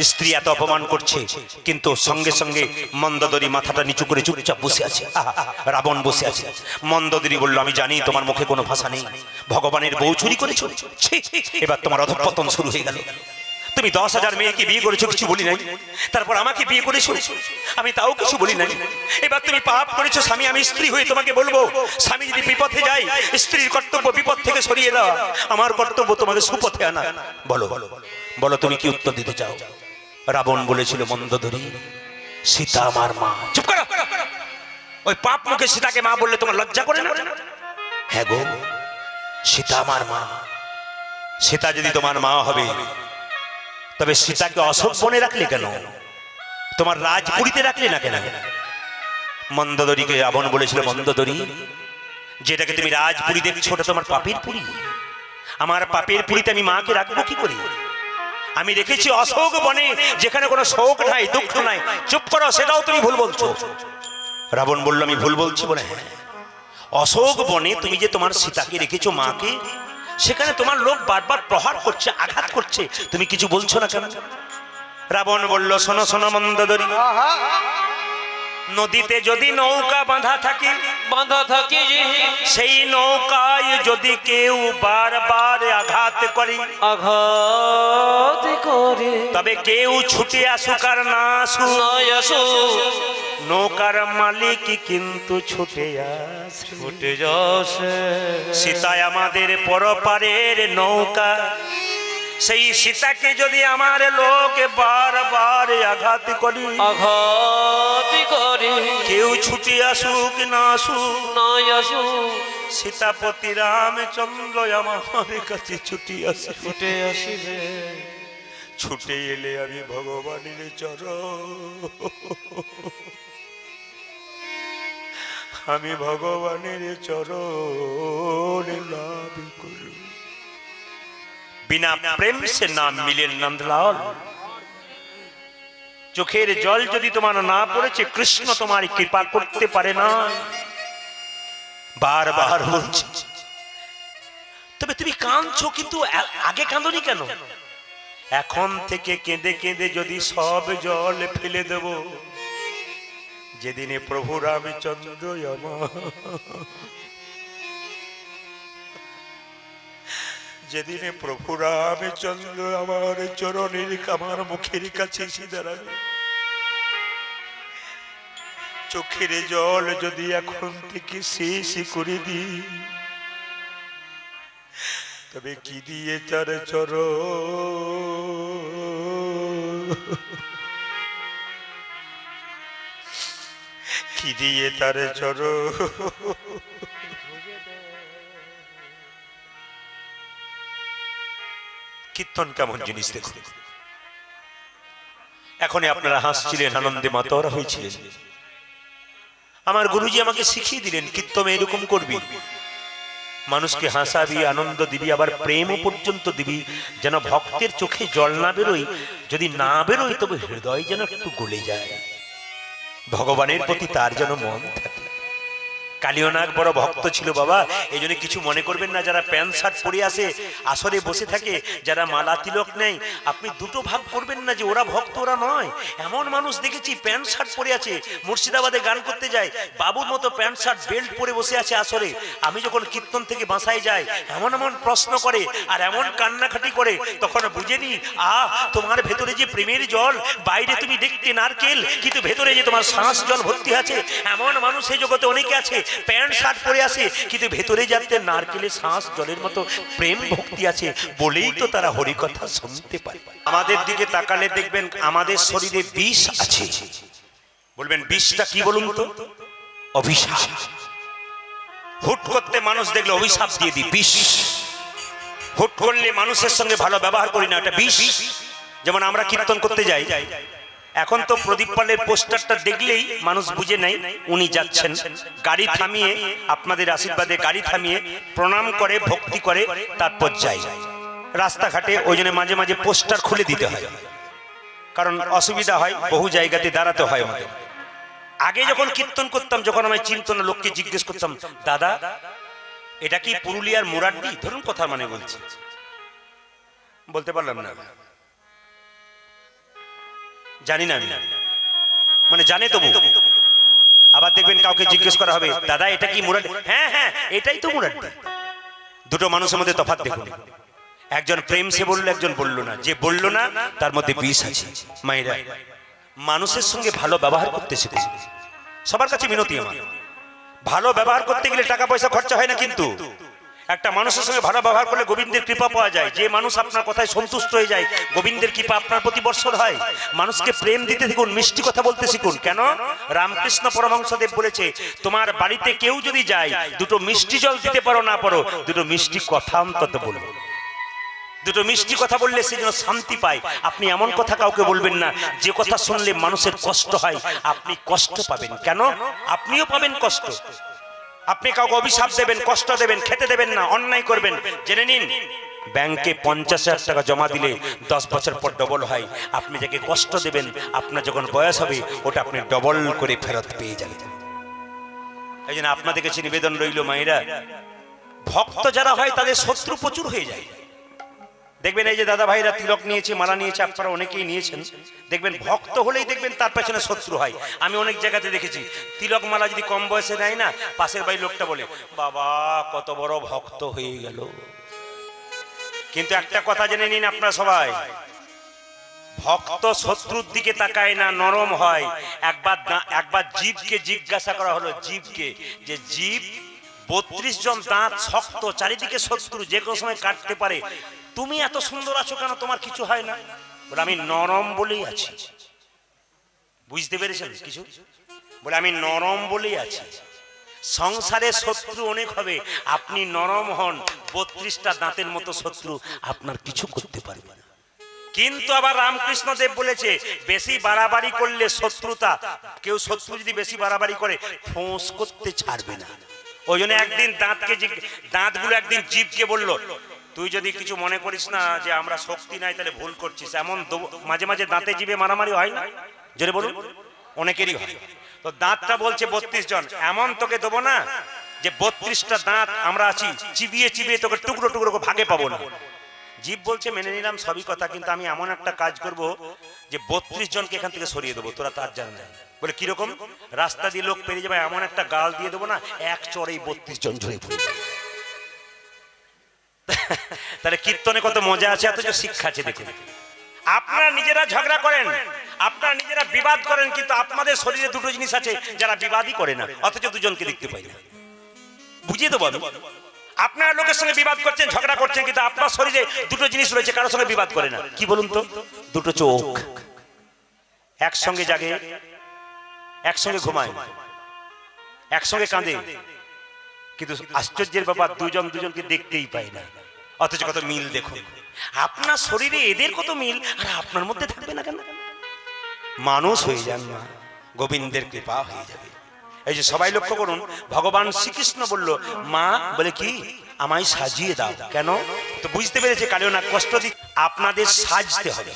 স্ত্রী এত অপমান করছে, কিন্তু সঙ্গে সঙ্গে মন্দোদরী মাথাটা নিচু করে চুপচাপ বসে আছে। রাবণ বসে আছে। মন্দোদরী বলল, আমি জানি তোমার মুখে কোনো ভাষা নেই, ভগবানের বউ চুরি করেছো, এবার তোমার অধঃপতন শুরু হয়ে গেল। তুমি 10,000 মেয়েকে বিয়ে করেছো, কিছু বলি নাই, তারপর আমাকে বিয়ে করেছো, আমি তাও কিছু বলি নাই। এবার তুমি পাপ করেছো স্বামী, আমি স্ত্রী হয়ে তোমাকে বলবো, স্বামী যদি বিপথে যায়, স্ত্রীর কর্তব্য বিপদ থেকে সরিয়ে দেওয়া, আমার কর্তব্য তোমাকে সুপথে আনা। বলো বলো, তুমি কি উত্তর দিতে চাও? রাবণ বলেছিল, মন্দোদরী, সীতা আমার মা। চুপ করো, ওই পাপ মুখে সীতাকে মা বললে তোমার লজ্জা করে না? হ্যাঁ গো, সীতা আমার মা। সীতা যদি তোমার মা হবে, তবে সীতাকে অশোক বনে রাখলে কেন? তোমার রাজপুরীতে রাখলে না কেন? মন্দোদরীকে রাবণ বলেছিল, মন্দোদরী, যেটাকে তুমি রাজপুরী দেখছো, ওটা তোমার পাপের পুরী। আমার পাপের পুরীতে আমি মাকে রাখবো কি করে? আমি রেখেছি অশোক বনে, যেখানে কোনো শোক নাই, দুঃখ নাই। চুপ করো, সেটাও তুমি ভুল বলছো। রাবণ বলল, আমি ভুল বলছি বলে? হ্যাঁ, অশোক বনে তুমি যে তোমার সীতাকে রেখেছো, মাকে, সেখানে তোমার লোক বারবার প্রহার করছে, আঘাত করছে, তুমি কিছু বলছো না কেন? রাবণ বলল, শোনো শোনো মন্দোদরী, নদীতে যদি নৌকা বাঁধা থাকে, সেই নৌকায় যদি কেউ বারবার আঘাত করে, তবে কেউ ছুটে আসুক আর না আসুক, নৌকার মালিক কিন্তু ছুটে আসে। সীতায় আমাদের পরপারের নৌকা, সেই সীতাকে যদি আমার লোক বারবার আঘাত করি, কেউ ছুটে আসুক না আসুক, সীতাপতি রামচন্দ্র আমার কাছে ছুটে আসিবে। ছুটে এলে আমি ভগবানের চরণ, আমি ভগবানের চরণ লাভ করব। বিনা প্রেম সে নাম মিলে নন্দলাল। চোখের জল যদি তোমার না পড়েছে, কৃষ্ণ তোমার কৃপা করতে পারে না। বারবার বলছি, তবে তুমি কাঁদছো, কিন্তু আগে কাঁদনি কেন? এখন থেকে কেঁদে কেঁদে যদি সব জল ফেলে দেব, যেদিনে প্রভু রামচন্দ্র আমার যেদিনে প্রভু রামচন্দ্র আমার চরণের আমার মুখের কাছে এসে দাঁড়াবে, চোখের জল যদি এখন থেকে শেষ করে দিই, তবে কি দিয়ে তার চরণ, কি দিয়ে তার চরণ। কীর্তন কেমন জিনিস দেখুন। এখনই আপনারা হাসছিলেন, আনন্দে মাতোয়ারা হয়েছিলেন। আমার গুরুজি আমাকে শিখিয়ে দিলেন কীর্তন এরকম করবি, মানুষকে হাসাবি, আনন্দ দিবি, আবার প্রেমও পর্যন্ত দিবি, যেন ভক্তের চোখে জল না বেরোয়। যদি না বেরোয় তবে হৃদয় যেন একটু গলে যায়, ভগবানের প্রতি তার যেন মন থাকে। কালিয়নাগ বড় ভক্ত ছিল বাবা, এই জন্য কিছু মনে করবেন না। যারা প্যান্ট শার্ট পরে আসে, আসরে বসে থাকে, যারা মালা তিলক নেই, আপনি দুটো ভাগ করবেন না যে ওরা ভক্ত ওরা নয়। এমন মানুষ দেখেছি প্যান্ট শার্ট পরে আছে, মুর্শিদাবাদে গান করতে যায়, বাবুর মতো প্যান্ট শার্ট বেল্ট পরে বসে আছে আসরে। আমি যখন কীর্তন থেকে বাসায় যাই, এমন এমন প্রশ্ন করে আর এমন কান্নাকাটি করে, তখন বুঝেনি তোমার ভেতরে যে প্রেমের জল, বাইরে তুমি দেখতে নারকেল, কিন্তু ভেতরে যে তোমার শ্বাস জল ভর্তি আছে। এমন মানুষ এই জগতে অনেকে আছে, প্যান্ট শার্ট পরে আসে, কিন্তু ভেতরে যাতে নারকেলের শ্বাস জলের মতো প্রেম ভক্তি আছে, বলেই তো তারা হরি কথা শুনতে পায়। আমাদের দিকে তাকালে দেখবেন আমাদের শরীরে বিষ আছে। বলবেন বিষটা কি বলুন তো? অভিশাপ। হুট করতে মানুষ দেখলে অভিশাপ দিয়ে দিই, বিষ। হুট করলে মানুষের সঙ্গে ভালো ব্যবহার করি না, এটা বিষ। যেমন আমরা কীর্তন করতে যাই, এখন তো প্রদীপ পালের পোস্টারটা দেখলেই মানুষ বুঝে নেয় উনি যাচ্ছেন। গাড়ি থামিয়ে, আপনাদের আশীর্বাদে গাড়ি থামিয়ে প্রণাম করে, ভক্তি করে, তারপর যাই রাস্তাঘাটে। ওই জন্য মাঝে মাঝে পোস্টার খুলে দিতে হয়, কারণ অসুবিধা হয়, বহু জায়গাতে দাঁড়াতে হয় আমাদের। আগে যখন কীর্তন করতাম, যখন আমি চিনত না, লোককে জিজ্ঞেস করতাম, দাদা এটা কি পুরুলিয়ার মুরাড্ডি? ধরুন কথা মানে বলছি, বলতে পারলাম না, জানি না আমি, মানে জানে তবু। আবার দেখবেন কাউকে জিজ্ঞেস করা হবে, দাদা এটা কি মুরাড্ডি? হ্যাঁ হ্যাঁ এটাই তো মুরাড্ডি। দুটো মানুষের মধ্যে তফাৎ দেখুন, একজন প্রেম সে বললো, একজন বললো না। যে বললো না তার মধ্যে বিষ আছে। মায়েরা, মানুষের সঙ্গে ভালো ব্যবহার করতে শিখুন। সবার কাছে মিনতি আমার, ভালো ব্যবহার করতে গেলে টাকা পয়সা খরচা হয় না, কিন্তু একটা মানুষের সঙ্গে ভালো ব্যবহার করলে গোবিন্দের কৃপা পাওয়া যায়। যে মানুষ আপনার কথায় সন্তুষ্ট হয়ে যায়, গোবিন্দের কৃপা আপনার প্রতি বর্ষণ হয়। মানুষকে প্রেম দিতে শিখুন, মিষ্টি কথা বলতে শিখুন। কেন? রামকৃষ্ণ পরমহংসদেব বলেছে, তোমার বাড়িতে কেউ যদি যায়, দুটো মিষ্টি জল দিতে পারো না পারো, দুটো মিষ্টি কথা অন্তত বলবো। দুটো মিষ্টি কথা বললে সে যেন শান্তি পায়। আপনি এমন কথা কাউকে বলবেন না যে কথা শুনলে মানুষের কষ্ট হয়, আপনি কষ্ট পাবেন। কেন? আপনিও পাবেন কষ্ট। আপনি কাউকে অভিশাপ দেবেন, কষ্ট দেবেন, খেতে দেবেন না, অন্যায় করবেন। জেনে নিন, ব্যাংকে 50,000 টাকা জমা দিলে 10 বছর পর ডবল হয়। আপনি যাকে কষ্ট দেবেন, আপনার যখন বয়স হবে, ওটা আপনি ডবল করে ফেরত পেয়ে যাবেন। এই জন্য আপনাদের কাছে নিবেদন রইল মায়েরা, ভক্ত যারা হয় তাদের শত্রু প্রচুর হয়ে যায়। দেখবেন এই যে দাদা ভাইরা তিলক নিয়েছে, মালা নিয়েছে, আপনারা অনেকেই নিয়েছেন, দেখবেন ভক্ত হলেই দেখবেন তার পেছনে শত্রু হয়। আমি অনেক জায়গাতে দেখেছি, তিলক মালা যদি কম বয়সে নেয় না, পাশের বাড়ির লোকটা বলে, বাবা কত বড় ভক্ত হয়ে গেল। কিন্তু একটা কথা জেনে নিন আপনারা সবাই, ভক্ত শত্রুর দিকে তাকায় না, নরম হয়। একবার জীবকে জিজ্ঞাসা করা হলো, জীবকে, যে জীব 32 জন দাঁত, শক্ত, চারিদিকে শত্রু, যে কোনো সময় কাটতে পারে, তুমি এত সুন্দর আছো কেন, তোমার কিছু হয় না? বলে আমি নরম বলেই আছি। বুঝতে পেরেছেন কিছু? বলে আমি নরম বলেই আছি। সংসারে শত্রু অনেক হবে, আপনি নরম হন, 32টা দাঁতের মতো শত্রু আপনার কিছু করতে পারবে না। কিন্তু আবার রামকৃষ্ণ দেব বলেছে, বেশি বাড়াবাড়ি করলে শত্রুতা, কেউ শত্রু যদি বেশি বাড়াবাড়ি করে, ফোঁস করতে ছাড়বে না। ওই জন্য একদিন দাঁতগুলো একদিন জীবকে বলল, তুই যদি কিছু মনে করিস না যে আমরা শক্তি নাই, তাহলে ভুল করছিস। এমন মাঝে মাঝে দাঁতে জিভে মারামারি হয় না? জোরে বলুন, অনেকেরই হয়। তো দাঁতটা বলছে 32 জন, এমন তোকে দেবো না যে 32টা দাঁত আমরা আছি, চিবিয়ে চিবিয়ে তোকে টুকরো টুকরো ভাগে পাবো না। জীব বলছে মেনে নিলাম সবই কথা, কিন্তু আমি এমন একটা কাজ করব যে 32 জনকে এখান থেকে সরিয়ে দেবো, তোরা তার জান না। বলে কিরকম? রাস্তা দিয়ে লোক পেরিয়ে যাবে, এমন একটা গাল দিয়ে দেবো না, এক চড়েই 32 জন ঝরে পড়ে। তাহলে কীর্তনে কত মজা আছে, অথচ শিক্ষা আছে। দেখুন, আপনারা নিজেরা ঝগড়া করেন, আপনারা নিজেরা বিবাদ করেন, কিন্তু আপনাদের শরীরে দুটো জিনিস আছে যারা বিবাদই করে না, অথচ দুজনকে দেখতে পাই না। বুঝিয়ে দেবো আমি। আপনারা লোকের সঙ্গে বিবাদ করছেন, ঝগড়া করছেন, কিন্তু আপনার শরীরে দুটো জিনিস রয়েছে, কারোর সঙ্গে বিবাদ করে না। কি বলুন তো? দুটো চোখ। একসঙ্গে জাগে, একসঙ্গে ঘুমায়, একসঙ্গে কাঁদে, কিন্তু আশ্চর্যের ব্যাপার দুজন দুজনকে দেখতেই পায় না, অথচ কত মিল। দেখুন, আপনার শরীরে এদের কত মিল, আর আপনার মধ্যে থাকবে না কেন? মানুষ হয়ে যান না, গোবিন্দের কৃপা হয়ে যাবে। এই যে সবাই লক্ষ্য করুন, ভগবান শ্রীকৃষ্ণ বলল, মা বলে কি, আমায় সাজিয়ে দাও। কেন? তো বুঝতে পেরেছে কালেও না কষ্ট দি, আপনাদের সাজতে হবে।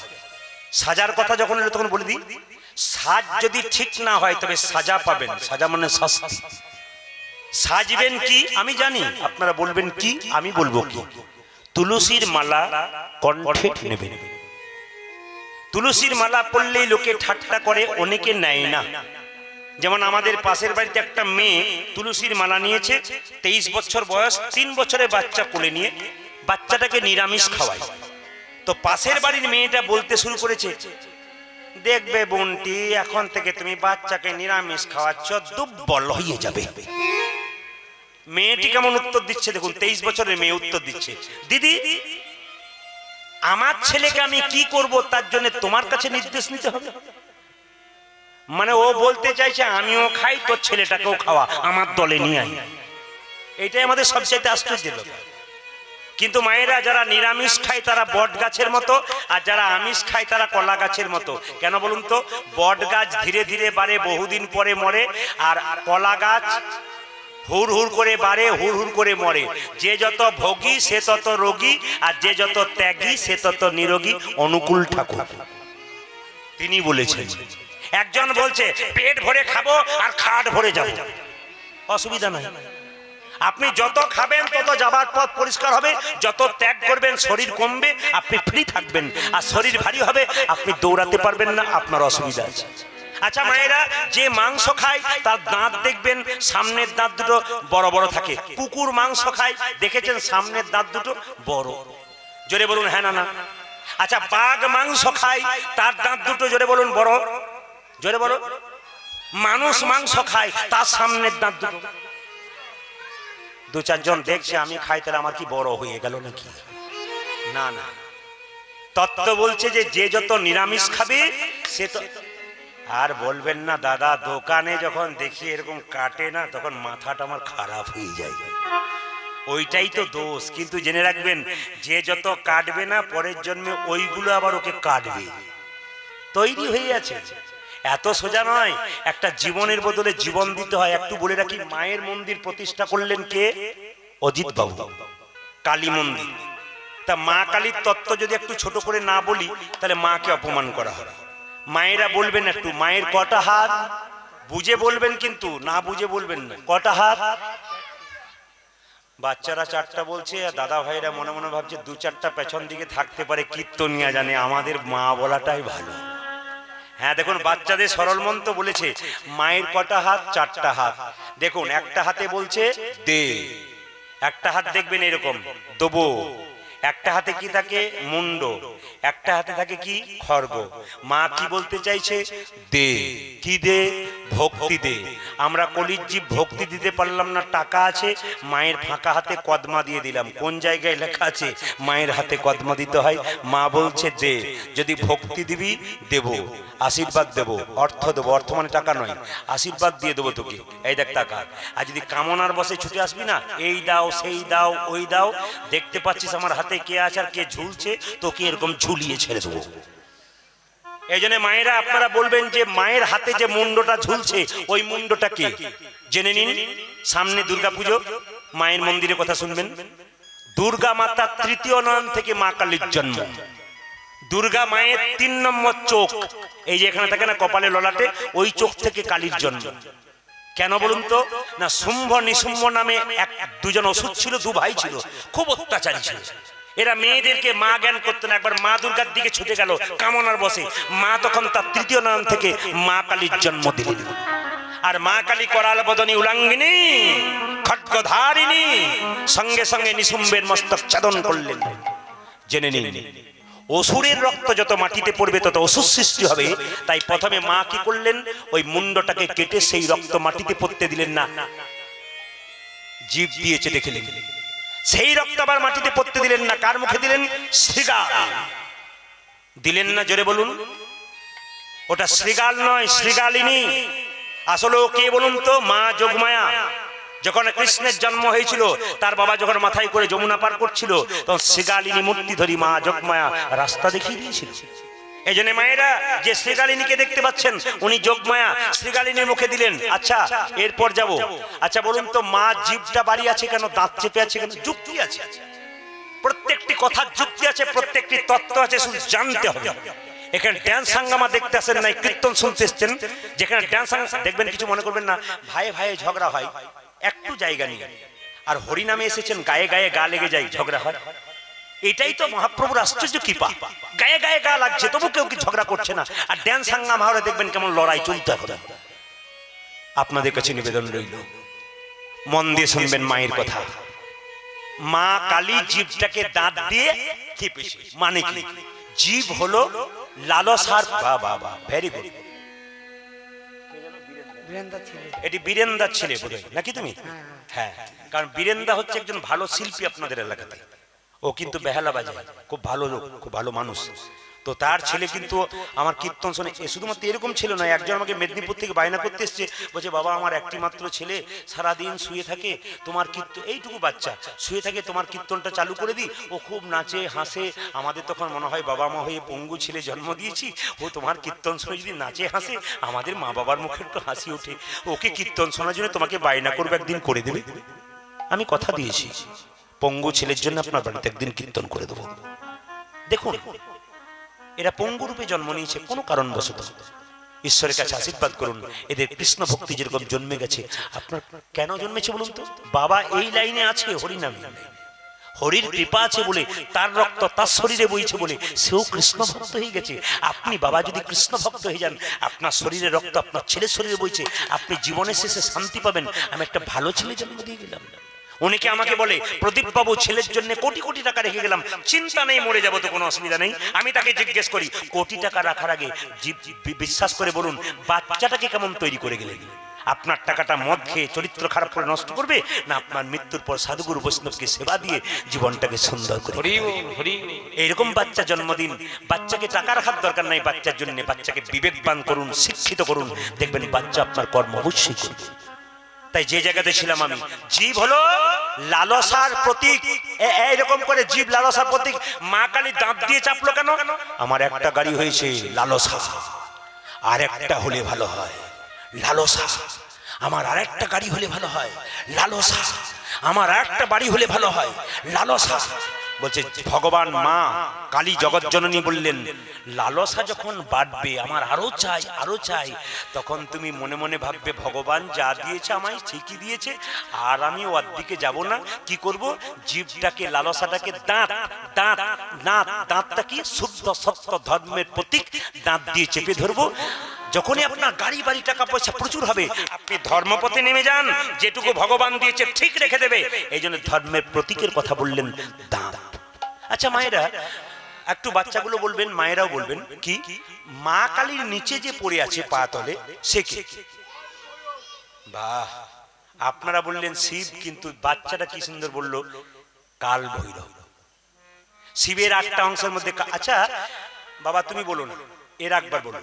সাজার কথা যখন এলো তখন বলে দিই, সাজ যদি ঠিক না হয় তবে সাজা পাবেন। সাজা মানে শাস্তি। সাজবেন কি আমি জানি, আপনারা বলবেন কি, আমি বলবো কি। তুলসীর মালা কণ্ঠে নেবেন। তুলসীর মালা পরলেই লোকে ঠাট্টা করে, অনেকে নেয় না। যেমন আমাদের পাশের বাড়িতে একটা মেয়ে তুলসীর মালা নিয়েছে, 23 বছর বয়স, 3 বছরের বাচ্চা কোলে নিয়ে বাচ্চাটাকে নিরামিষ খাওয়ায়। তো পাশের বাড়ির মেয়েটা বলতে শুরু করেছে, দেখবে বোনটি, এখন থেকে তুমি বাচ্চাকে নিরামিষ খাওয়াচ্ছ, দুর্বল হয়ে যাবে। মেয়েটি কেমন উত্তর দিচ্ছে দেখুন, 23 বছরের মেয়ে উত্তর দিচ্ছে, দিদি আমার ছেলেকে আমি কি করব তার জন্য তোমার কাছে নির্দেশ নিতে হবে? মানে ও বলতে চাইছে আমিও খাই, তোর ছেলেটাকেও খাওয়া, আমার দলে নিয়ে আই। এইটাই আমাদের সবচেয়ে আশ্চর্যের ব্যাপার। কিন্তু মায়েরা যারা নিরামিষ খায় তারা বট গাছের মতো, আর যারা আমিষ খায় তারা কলা গাছের মতো। কেন বলুন তো? বট গাছ ধীরে ধীরে বাড়ে, বহুদিন পরে মরে, আর কলা গাছ হুড় হুড় করে বাড়ে, হুড় হুড় করে মরে। যে যত ভোগী সে তত রোগী, আর যে যত ত্যাগী সে তত নিরোগী। অনুকূল ঠাকুর তিনি বলেছেন। একজন বলছে পেট ভরে খাবো আর খাট ভরে যাবো, অসুবিধা নাই। আপনি যত খাবেন তত যাবার পথ পরিষ্কার হবে, যত ত্যাগ করবেন শরীর কমবে, আপনি ফ্রি থাকবেন। আর শরীর ভারী হবে, আপনি দৌড়াতে পারবেন না, আপনার অসুবিধা আছে। আচ্ছা মায়েরা, যে মাংস খায় তার দাঁত দেখবেন সামনের দাঁত দুটো বড় বড় থাকে। কুকুর মাংস খায়, দেখেছেন সামনের দাঁত দুটো বড়? জোরে বলুন হ্যাঁ না না। আচ্ছা বাঘ মাংস খায়, তার দাঁত দুটো জোরে বলুন বড়, জোরে বলো। মানুষ মাংস খায়, তার সামনের দাঁত দুটো। দু চারজন দেখছে আমি খাই, তাহলে আমার কি বড় হয়ে গেল নাকি? না না, তত্ত্ব বলছে যে যে যত নিরামিষ খাবে সে তো। আর বলবেন না দাদা, দোকানে যখন দেখি এরকম কাটে না, তখন মাথাটা আমার খারাপ হয়ে যায়। ওইটাই তো দোষ। কিন্তু জেনে রাখবেন, যে যত কাটবে না পরের জন্মে ওইগুলো আবার ওকে কাটবে, তৈরি হয়ে আছে। এত সোজা নয়, একটা জীবনের বদলে জীবন দিতে হয়। একটু বলে রাখি, মায়ের মন্দির প্রতিষ্ঠা করলেন কে? অজিত বাবু। কালী মন্দির। তা মা কালীর তত্ত্ব যদি একটু ছোট করে না বলি তাহলে মাকে অপমান করা হয়। মায়েরা বলবেন একটু, মায়ের কটা হাত? বুঝে বলবেন, কিন্তু না বুঝে বলবেন না। কটা হাত? বাচ্চারা 4টা বলছে, আর দাদা ভাইরা মনে মনে ভাবছে 2-4টা পেছন দিকে থাকতে পারে, কীর্তনিয়া জানে। আমাদের মা বলাটাই ভালো। হ্যাঁ দেখুন, বাচ্চাদের সরল মন্ত্র বলেছে, মায়ের কটা হাত? 4টা হাত। দেখুন, একটা হাতে বলছে দে, একটা হাত দেখবেন এরকম দেবো, একটা হাতে কি থাকে? মুন্ড, একটা হাতে থাকে কি? খড়গ। মা কি বলতে চাইছে? দে। কি দে? ভক্তি দে। আমরা কলির জীব, ভক্তি দিতে পারলাম না, টাকা আছে, মায়ের ফাঁকা হাতে কদমা দিয়ে দিলাম। কোন জায়গায় লেখা আছে মায়ের হাতে কদমা দিতে হয়? মা বলছে দে। যদি ভক্তি দিবি দেব, আশীর্বাদ দেব, অর্থ দেবো। অর্থ মানে টাকা নয়, আশীর্বাদ দিয়ে দেবো তোকে। এই দেখ টাকা। আর যদি কামনার বসে ছুটে আসবি না, এই দাও সেই দাও ওই দাও, দেখতে পাচ্ছিস আমার হাতে কে আছে আর কে ঝুলছে, তোকে এরকম ঝুলিয়ে ছেড়ে দেবো। এই জন্য মায়েরা আপনারা বলবেন যে মায়ের হাতে যে মুন্ডটা ঝুলছে, ওই মুন্ডটা কে? জেনে নিন। সামনে দুর্গাপুজো, মায়ের মন্দিরে কথা শুনবেন। দুর্গা মাতা 3য় নয়ন থেকে মা কালীর জন্ম। দুর্গা মায়ের 3 নম্বর চোখ, এই যে এখানে থাকে না কপালে ললাটে, ওই চোখ থেকে কালীর জন্ম। কেন বলুন তো? না, শুম্ভ নিশুম্ভ নামে দুজন অসুর ছিল, 2 ভাই ছিল, খুব অত্যাচারী ছিল। এরা মেয়েদেরকে মা জ্ঞান করতো না। একবার মা দুর্গার দিকে ছুটে গেল কামনার বসে, মা তখন তার 3য় নয়ন থেকে মা কালীর জন্ম দিলেন। আর মা কালী করাল বদনী উলাঙ্গিনী খड्गধারিণী সঙ্গে সঙ্গে নিশুম্বের মস্তক ছেদন করলেন। জেনে নিন, অসুরের রক্ত যত মাটিতে পড়বে তত অসুর সৃষ্টি হবে। তাই প্রথমে মা কি করলেন, ওই মুন্ডটাকে কেটে সেই রক্ত মাটিতে পড়তে দিলেন না, জীব দিয়েছে দেখলেন, সেই রক্ত আবার মাটিতে পড়তে দিলেন না। কার মুখে দিলেন? শ্রীগাল দিলেন না, জোরে বলুন। ওটা শ্রীগাল নয়, শ্রীগালিনী। আসলে ও কে বলুন তো? মা যোগমায়া। যখন কৃষ্ণের জন্ম হয়েছিল, তার বাবা যখন মাথায় করে যমুনা পার করছিল, তখন শ্রীগালিনী মূর্তি ধরি মা যোগমায়া রাস্তা দেখিয়ে দিয়েছিল। এই জন্য মায়েরা যে শ্রীগালিনীকে দেখতে পাচ্ছেন, উনি যোগমায়া, শ্রীগালিনীর মুখে দিলেন। আচ্ছা, এরপর যাব। আচ্ছা বলুন তো, মা জিভটা বাড়ি আছে কেন, দাঁত চেপে আছে কেন? যুক্তি আছে, প্রত্যেকটি কথার যুক্তি আছে, প্রত্যেকটি তত্ত্ব আছে, শুধু জানতে হবে। এখানে ড্যান্স হাঙ্গামা দেখতে আসেন নাই, কীর্তন শুনতে এসছেন। যেখানে ড্যান্স হাঙ্গামা দেখবেন, কিছু মনে করবেন না, ভাইয়ে ভাইয়ে ঝগড়া হয়, একটু জায়গা নিয়ে। আর হরিনামে এসেছেন, গায়ে গায়ে গা লেগে যায়, ঝগড়া হয়। এটাই তো মহাপ্রভুর আশ্চর্য কৃপা। গায়ে গায়ে গা লাগছে, তবু কেউ কি ঝগড়া করছে না। আর ড্যান্স হাঙ্গামা হলে দেখবেন কেমন লড়াই চলতে হবে। আপনাদের কাছে নিবেদন রইল, মন দিয়ে শুনবেন মায়ের কথা। মা কালী জীবটাকে দাঁত দিয়ে চেপেছে, মানে কি? জীব হলো লালসার, বাবা ভেরি গুড, এটি বীরেন্দার ছেলে বোধহয়, নাকি তুমি? হ্যাঁ, কারণ বীরেন্দা হচ্ছে একজন ভালো শিল্পী আপনাদের এলাকাতে। ও কিন্তু বেহালা বাজায়, খুব ভালো লোক, খুব ভালো মানুষ। তো তার ছেলে কিন্তু আমার কীর্তন শুনে, শুধুমাত্র এরকম ছিল না, একজন আমাকে মেদিনীপুর থেকে বায়না করতে এসছে, বলছে বাবা আমার একটি মাত্র ছেলে সারাদিন শুয়ে থাকে, তোমার কীর্তন, এইটুকু বাচ্চা শুয়ে থাকে, তোমার কীর্তনটা চালু করে দিই, ও খুব নাচে হাসে। আমাদের তখন মনে হয় বাবা মা হয়ে পঙ্গু ছেলে জন্ম দিয়েছি, ও তোমার কীর্তন শুনে যদি নাচে হাসে, আমাদের মা বাবার মুখে একটু হাসি ওঠে। ওকে কীর্তন শোনার জন্য তোমাকে বায়না করবে, একদিন করে দেবে। আমি কথা দিয়েছি, পঙ্গু ছেলের জন্য আপনার বাড়িতে একদিন কীর্তন করে দেবো। দেখুন, এরা পঙ্গু রূপে জন্ম নিয়েছে কোনো কারণবশত। ঈশ্বরের কাছে আশীর্বাদ করুন, এদের কৃষ্ণ ভক্তি যেরকম জন্মে গেছে, আপনার কেন জন্মেছে বলুন তো? বাবা এই লাইনে আছে, হরিনামে, হরির কৃপা আছে বলে, তার রক্ত তার শরীরে বইছে বলে সেও কৃষ্ণ ভক্ত হয়ে গেছে। আপনি বাবা যদি কৃষ্ণ ভক্ত হয়ে যান, আপনার শরীরে রক্ত আপনার ছেলের শরীরে বইছে, আপনি জীবনের শেষে শান্তি পাবেন। আমি একটা ভালো ছেলে জন্ম দিয়ে গেলাম। অনেকে আমাকে বলে, প্রদীপ বাবু ছেলের জন্য কোটি কোটি টাকা রেখে গেলাম, চিন্তা নেই, মরে যাবো তো কোনো অসুবিধা নেই। আমি তাকে জিজ্ঞেস করি, কোটি টাকা রাখার আগে বিশ্বাস করে বলুন, বাচ্চাটাকে কেমন তৈরি করে গেলেন? আপনার টাকাটা মদ খেয়ে চরিত্র খারাপ করে নষ্ট করবে, না আপনার মৃত্যুর পর সাধুগুরু বৈষ্ণবকে সেবা দিয়ে জীবনটাকে সুন্দর করে? এইরকম বাচ্চা জন্মদিন, বাচ্চাকে টাকা রাখার দরকার নাই বাচ্চার জন্য, বাচ্চাকে বিবেকবান করুন, শিক্ষিত করুন, দেখবেন বাচ্চা আপনার কর্ম অবশ্যই করবে। তাই যে জায়গাতে ছিলাম আমি, জীব হলো লালসার প্রতীক। এইরকম করে জীব লালসার প্রতীক। মা কালী দাঁত দিয়ে চাপলো কেন? আমার একটা গাড়ি হয়েছে লালসা, আর একটা হলে ভালো হয় লালসা। আমার আর একটা গাড়ি হলে ভালো হয় লালসা। আমার আর একটা বাড়ি হলে ভালো হয় লালসা। বলছে ভগবান মা কালী জগৎ জননী বললেন, লালসা যখন বাড়বে, আমার আরো চাই আরো চাই, তখন তুমি মনে মনে ভাববে ভগবান যা দিয়েছে আমায় ঠিকই দিয়েছে, আর আমি ওর দিকে যাব না। কি করব? জীবটাকে, লালসাটাকে দাঁত দাঁত দাঁত দাঁতটা কি শুদ্ধ সত্য ধর্মের প্রতীক, দাঁত দিয়ে চেপে ধরবো। যখনই আপনার গাড়ি বাড়ি টাকা পয়সা প্রচুর হবে, আপনি ধর্মপথে নেমে যান, যেটুকু ভগবান দিয়েছে ঠিক রেখে দেবে। এই জন্য ধর্মের প্রতীকের কথা বললেন দাঁত। আচ্ছা মায়েরা, একটু বাচ্চাগুলো বলবেন, মায়েরাও বলবেন, কি মা কালীর নিচে যে পড়ে আছে পা তলে, সে কে? বাহ, আপনারা বললেন শিব, কিন্তু বাচ্চাটা কি সুন্দর বললো, কাল ভৈরব। শিবের 8টা অংশের মধ্যে, আচ্ছা বাবা তুমি বলো না, এর একবার বলো,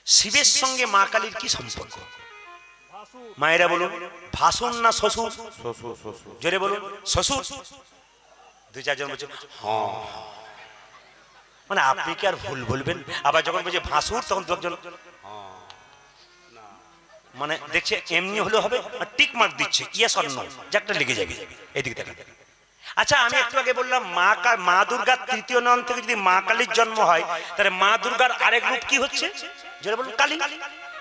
শিবের সঙ্গে মা কালীর কি সম্পর্ক? মায়েরা বলুন, ভাসুর না শ্বশুর? জোরে বলুন, শ্বশুর। 2-4 জন বলছে হ্যাঁ, মানে আপনি কি আর ভুল বলবেন? আবার যখন বলছে ভাসুর, তখন 2 জন মানে দেখছে এমনি হলে হবে, টিক মার্ক দিচ্ছে, ইয়েস অর নো, একটা লেগে যাবে। এদিকে দেখেন। আচ্ছা আমি একটু আগে বললাম মা দুর্গার 3য় নয়ন থেকে যদি মা কালীর জন্ম হয়, তাহলে মা দুর্গার আরেক রূপ কি হচ্ছে? যেটা বলুন কালী।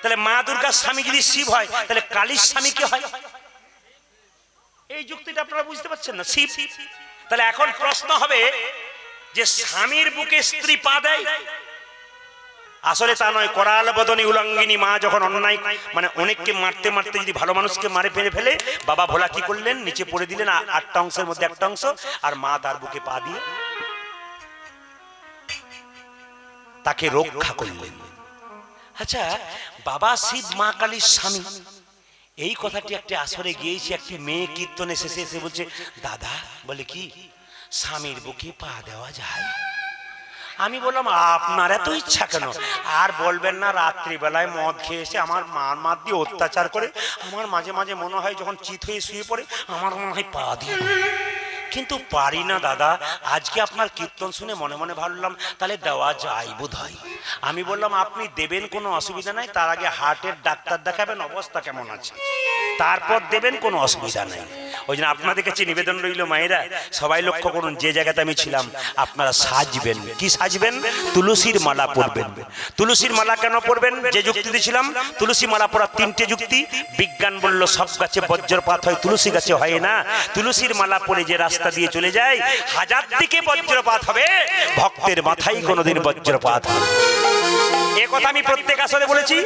তাহলে মা দুর্গার স্বামী যদি শিব হয়, তাহলে কালীর স্বামী কি হয়? এই যুক্তিটা আপনারা বুঝতে পারছেন না? শিব। তাহলে এখন প্রশ্ন হবে যে স্বামীর বুকে স্ত্রী পা দেয়, আসলে তা নয়, করাল বদনী উলঙ্গিনী মা যখন অন্যায় মানে অনেককে মারতে মারতে যদি ভালো মানুষকে মারে পেরে ফেলে, বাবা ভোলা কি করলেন, নিচে পড়ে দিলেন 8টা অংশের মধ্যে একটা অংশ, আর মা তার বুকে পা দিয়ে তাকে রক্ষা করলেন। আচ্ছা, বাবা শিব মা কালীর স্বামী, এই কথাটি একটি আসরে গিয়েছি, একটি মেয়ে কীর্তনে শেষে এসে বলছে, দাদা বলে কি স্বামীর বুকে পা দেওয়া যায়? আমি বললাম আপনার এত ইচ্ছা কেন? আর বলবেন না, রাত্রিবেলায় মদ খেয়ে এসে আমার মার দিয়ে অত্যাচার করে, আমার মাঝে মাঝে মনে হয় যখন চিত হয়ে শুয়ে পড়ে আমার মনে হয় পা দিয়ে, কিন্তু পারি না দাদা। আজকে আপনার কীর্তন শুনে মনে মনে ভাবলাম তাহলে দেওয়া যায় বোধ হয়। আমি বললাম আপনি দেবেন, কোনো অসুবিধা নাই, তার আগে হার্টের ডাক্তার দেখাবেন অবস্থা কেমন আছে, তারপর দেবেন, কোনো অসুবিধা নাই। ওই জন্য আপনাদের কাছে নিবেদন রইল, মায়েরা সবাই লক্ষ্য করুন, যে জায়গাতে আমি ছিলাম আপনারা সাজবেন। কি সাজবেন? তুলসীর মালা পরবেন। তুলসীর মালা কেন পরবেন? যে যুক্তি দিয়েছিলাম, তুলসী মালা পরার 3টে যুক্তি। বিজ্ঞান বলল সব গাছে বজ্রপাত হয়, তুলসী গাছে হয় না। তুলসীর মালা পরে যে রাস্তা দিয়ে চলে যায়, 1000 দিকে বজ্রপাত হবে, ভক্তের মাথায় কোনোদিন বজ্রপাত হবে। এ কথা আমি প্রত্যেক আসরে বলেছি।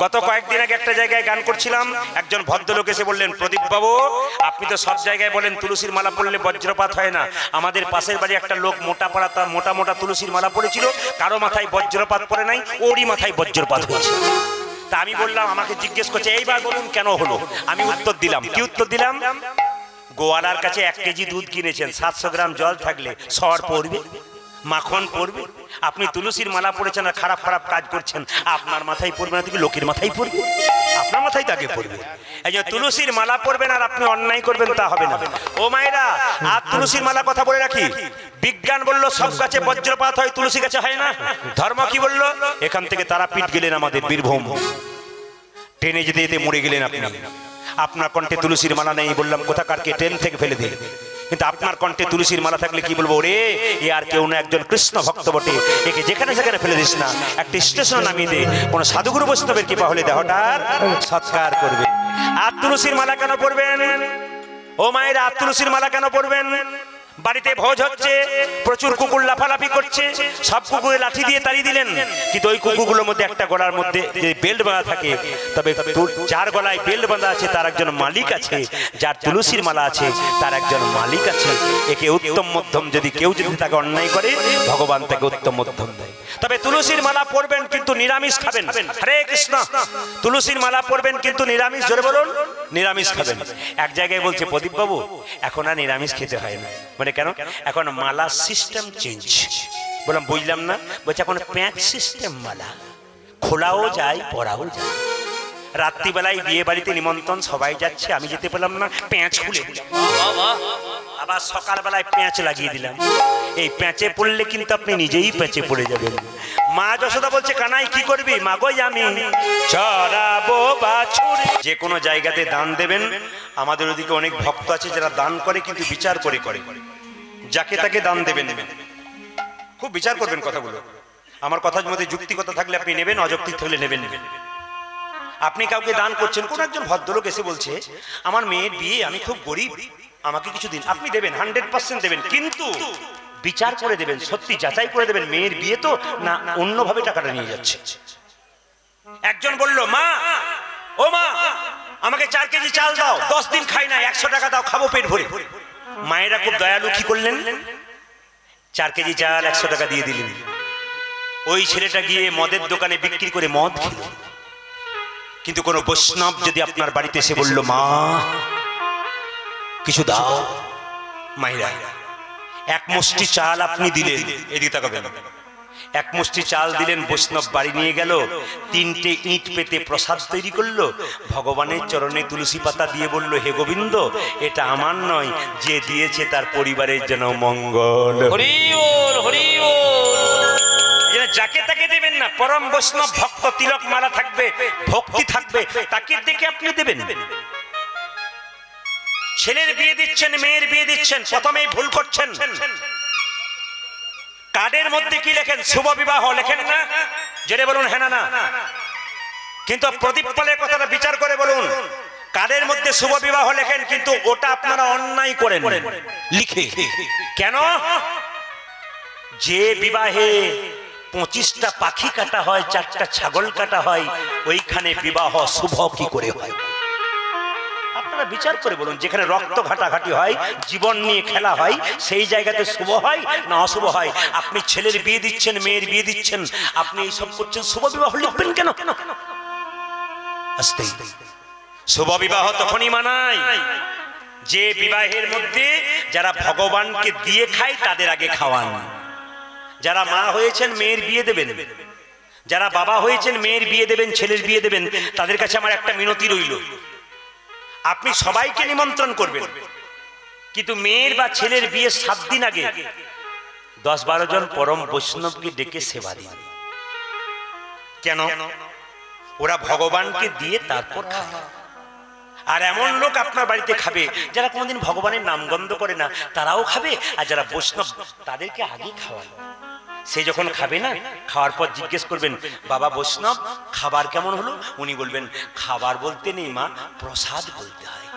গত কয়েকদিন আগে একটা জায়গায় গান করছিলাম, একজন ভদ্রলোক এসে বললেন, প্রদীপ বাবু আপনি তো সব জায়গায় বলেন তুলসীর মালা পড়লে বজ্রপাত হয় না, আমাদের পাশের বাড়ি একটা লোক মোটা পাড়া, তার মোটা মোটা তুলসীর মালা পড়েছিল, কারো মাথায় বজ্রপাত পড়ে নাই, ওরই মাথায় বজ্রপাত হয়েছে। তা আমি বললাম, আমাকে জিজ্ঞেস করছে এইবার বলুন কেন হলো? আমি উত্তর দিলাম। কি উত্তর দিলাম? গোয়ালার কাছে 1 কেজি দুধ কিনেছেন, 700 গ্রাম জল থাকলে সর পড়বে, মাখন পড়বে। আপনি তুলসীর মালা পড়েছেন আর খারাপ খারাপ কাজ করছেন, আপনার মাথায় পড়বে না, তুমি লোকের মাথায় পড়বে, আপনার মাথায় তাকে পড়বে। এই যে তুলসীর মালা পড়বেন আর আপনি অন্যায় করবেন, তা হবে না। ও মায়েরা, আর তুলসীর মালা কথা বলে রাখি, বিজ্ঞান বলল সব গাছে বজ্রপাত হয়, তুলসী গাছে হয় না। ধর্ম কি বলল? এখান থেকে তারাপীঠ গেলেন আমাদের বীরভূম, ট্রেনে যেতে যেতে মরে গেলেন আপনি, আপনার কণ্ঠে তুলসীর মালা নেই, বললাম কোথাকারকে ট্রেন থেকে ফেলে দিন, কিন্তু আপনার কণ্ঠে তুলসীর মালা থাকলে কি বলবো, ওরে এ আর কেউ না, একজন কৃষ্ণ ভক্ত বটে, একে যেখানে সেখানে ফেলে দিস না, একটা স্টেশনে নামিয়ে দে, কোন সাধুগুরু বৈষ্ণবের কৃপা হলে দেহটার সৎকার করবে। আর তুলসীর মালা কেন পড়বেন? ও মায়ের, আর তুলসীর মালা কেন পড়বেন? বাড়িতে ভোজ হচ্ছে, প্রচুর কুকুর লাফালাফি করছে, সব কুকুরে লাঠি দিয়ে তাড়িয়ে দিলেন, কিন্তু ওই কুকুরগুলোর মধ্যে একটা গলার মধ্যে যে বেল্ট বাঁধা থাকে, তবে যার গলায় বেল্ট বাঁধা আছে তার একজন মালিক আছে, যার তুলসীর মালা আছে তার একজন মালিক আছে। একে উত্তম মধ্যম, যদি কেউ যদি তাকে অন্যায় করে, ভগবান তাকে উত্তম মধ্যম দেয়। তবে তুলসীর মালা পড়বেন কিন্তু নিরামিষ খাবেন। হরে কৃষ্ণ। তুলসীর মালা পড়বেন কিন্তু নিরামিষ, জোরে বলুন, নিরামিষ খাবেন। এক জায়গায় বলছে, প্রদীপ বাবু এখন আর নিরামিষ খেতে হয় না। মানে কেন? এখন মালা সিস্টেম চেঞ্জ। বললাম বুঝলাম না। বলছে এখন প্যাঁচ সিস্টেম মালা, খোলাও যায় পরাও যায়। রাত্রিবেলায় বিয়ে বাড়িতে নিমন্ত্রণ, সবাই যাচ্ছে, আমি যেতে পেলাম না, প্যাঁচ খুলে দিলাম, আবার সকালবেলায় প্যাঁচ লাগিয়ে দিলাম। এই প্যাঁচে পড়লে কিন্তু আপনি নিজেই প্যাঁচে পড়ে যাবেন। মা যশোদা বলছে, কানাই কি করবি? মাগোই আমি চড়াবো বাছুর। যে কোনো জায়গাতে দান দেবেন। আমাদের ওদিকে অনেক ভক্ত আছে যারা দান করে, কিন্তু বিচার করে করে, যাকে তাকে দান দেবেন, খুব বিচার করবেন কথাগুলো। আমার কথার মধ্যে যুক্তিগত থাকলে আপনি নেবেন, অযৌক্তিক থাকলে নেবেন নেবেন। আপনি কাউকে দান করছেন, কোন একজন ভদ্রলোক এসে বলছে আমার মেয়ের বিয়ে, আমি খুব গরিব, আমাকে কিছু দিন, আপনি দেবেন, 100% দেবেন, কিন্তু বিচার করে দেবেন, সত্যি যাচাই করে দেবেন মেয়ের বিয়ে তো না অন্যভাবে টাকাটা নিয়ে যাচ্ছে। একজন বলল, মা ও মা আমাকে 4 কেজি চাল দাও, 10 দিন খাই না, 100 টাকা দাও, খাবো পেট ভরে। মায়েরা খুব দয়ালু, কি করলেন, 4 কেজি চাল 100 টাকা দিয়ে দিলেন। ওই ছেলেটা গিয়ে মদের দোকানে বিক্রি করে মদ খেল। কিন্তু কোন বৈষ্ণব যদি আপনার বাড়িতে এসে বলল, মা কিছু দাও, মায়েরা 1 মুষ্টি চাল আপনি দিলেন, এদিকে তাকাবেন, 1 মুষ্টি চাল দিলেন, বৈষ্ণব বাড়ি নিয়ে গেল, 3টে ইট পেতে প্রসাদ তৈরি করলো, ভগবানের চরণে তুলসী পাতা দিয়ে বলল, হে গোবিন্দ এটা আমার নয়, যে দিয়েছে তার পরিবারের যেন মঙ্গল। হরি বল, হরি বল। যাকে তাকে দেবেন না, পরম বৈষ্ণব ভক্ত, তিলক মালা থাকবে, ভক্তি থাকবে, তাকে দেখে আপনি দেবেন। ছেলের বিয়ে দিচ্ছেন, মেয়ের বিয়ে দিচ্ছেন, প্রথমেই ভুল করছেন। কার্ডের মধ্যে কি লেখেন? শুভ বিবাহ লেখেন না? জেনে বলুন হ্যাঁ না না। কিন্তু প্রদীপ পালের কথাটা বিচার করে বলুন, কার্ডের মধ্যে শুভ বিবাহ লেখেন, কিন্তু ওটা আপনারা অন্যায় করেন লিখে। কেন? যে বিবাহে 25টা পাখি কাটা হয়, 4টা ছাগল কাটা হয়, ওইখানে বিবাহ শুভ কি করে হয়? আপনারা বিচার করে বলুন, যেখানে রক্ত ঘাটাঘাটি হয়, জীবন নিয়ে খেলা হয়, সেই জায়গাতে শুভ হয় না অশুভ হয়? আপনি ছেলের বিয়ে দিচ্ছেন, মেয়ের বিয়ে দিচ্ছেন, আপনি এইসব করছেন, শুভ বিবাহ লিখবেন কেন? আস্তে, শুভ বিবাহ তখনই মানায় যে বিবাহের মধ্যে যারা ভগবানকে দিয়ে খায় তাদের আগে খাওয়ান। যারা মা হয়েছেন মেয়ের বিয়ে দেবেন, যারা বাবা হয়েছেন মেয়ের বিয়ে দেবেন, ছেলের বিয়ে দেবেন, তাদের কাছে আমার একটা মিনতি রইল, আপনি সবাইকে নিমন্ত্রণ করবেন, কিন্তু মেয়ের বা ছেলের বিয়ে 7 দিন আগে 10-12 জন পরম বৈষ্ণবকে ডেকে সেবা দিন। কেন? ওরা ভগবানকে দিয়ে তারপর খায়। আর এমন লোক আপনার বাড়িতে খাবে যারা কোনোদিন ভগবানের নামগন্ধ করে না, তারাও খাবে, আর যারা বৈষ্ণব তাদেরকে আগে খাওয়ানো। সে যখন খাবে না, খাওয়ার পর জিজ্ঞেস করবেন, বাবা বৈষ্ণব খাবার কেমন হলো? উনি বলবেন, খাবার বলতে নেই মা, প্রসাদ বলতে হয়।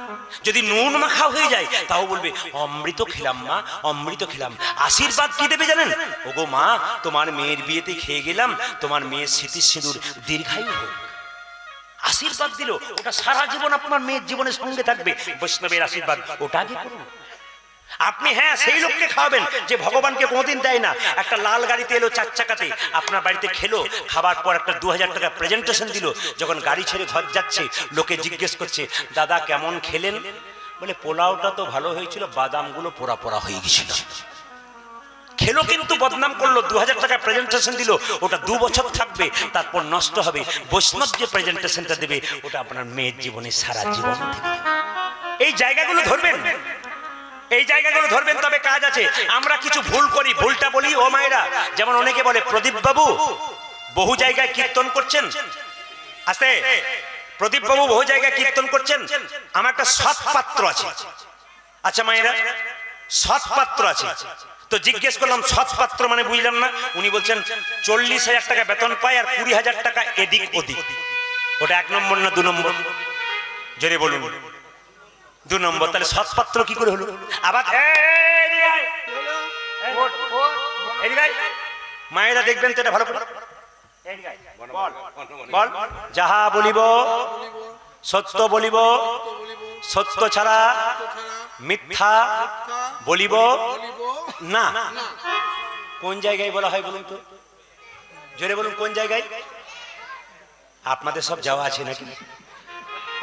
যদি নুন মাখা হয়ে যায় তাও বলবে, অমৃত খেলাম মা, অমৃত খেলাম। আশীর্বাদ কি দেবে জানেন? ওগো মা, তোমার মেয়ের বিয়েতে খেয়ে গেলাম, তোমার মেয়ের স্মৃতি সিঁদুর দীর্ঘায়ু হোক। আশীর্বাদ দিল, ওটা সারা জীবন আপনার মেয়ের জীবনের সঙ্গে থাকবে। বৈষ্ণবের আশীর্বাদ ওটা আগে করুন। আপনি হ্যাঁ সেই লোককে খাওয়াবেন যে ভগবানকে কোনোদিন দেয় না। একটা লাল গাড়িতে এলো 4 চাকাতে, আপনার বাড়িতে খেলো, খাবার পর একটা 2000 টাকা প্রেজেন্টেশন দিল। যখন গাড়ি ছেড়ে ঘর যাচ্ছে, লোকে জিজ্ঞেস করছে, দাদা কেমন খেলেন? বলে, পোলাওটা তো ভালো হয়েছিল, বাদামগুলো পোড়া পোড়া হয়ে গেছিল। খেলো কিন্তু বদনাম করলো। 2000 টাকা প্রেজেন্টেশন দিল, ওটা 2 বছর থাকবে, তারপর নষ্ট হবে। বৈষ্ণব যে প্রেজেন্টেশনটা দেবে, ওটা আপনার মেয়ের জীবনে সারা জীবন থেকে। এই জায়গাগুলো ধরবেন, এই জায়গাগুলো ধরবেন, তবে কাজ আছে। আমরা কিছু ভুল করি, ভুলটা বলি ও মায়েরা। যেমন অনেকে বলে, প্রদীপ বাবু বহু জায়গায় কীর্তন করছেন, আস্তে, প্রদীপ বাবু বহু জায়গায় কীর্তন করছেন, আমার একটা সৎ পাত্র আছে। আচ্ছা মায়েরা, সৎ পাত্র আছে, তো জিজ্ঞেস করলাম সৎ পাত্র মানে বুঝলাম না। উনি বলছেন 40,000 টাকা বেতন পায় আর 20,000 টাকা এদিক ওদিক। ওটা 1 নম্বর না 2 নম্বর? জোরে বলুন। 2 নম্বর। তাহলে সৎ পাত্র কি করে হলো? আবার মায়েরা দেখবেন তো এটা ভালো করে, বল, যাহা বলিব সত্য বলিব, সত্য ছাড়া মিথ্যা বলিব না। কোন জায়গায় বলা হয় বলুন তো? জোরে বলুন, কোন জায়গায়? আপনাদের সব যাওয়া আছে নাকি?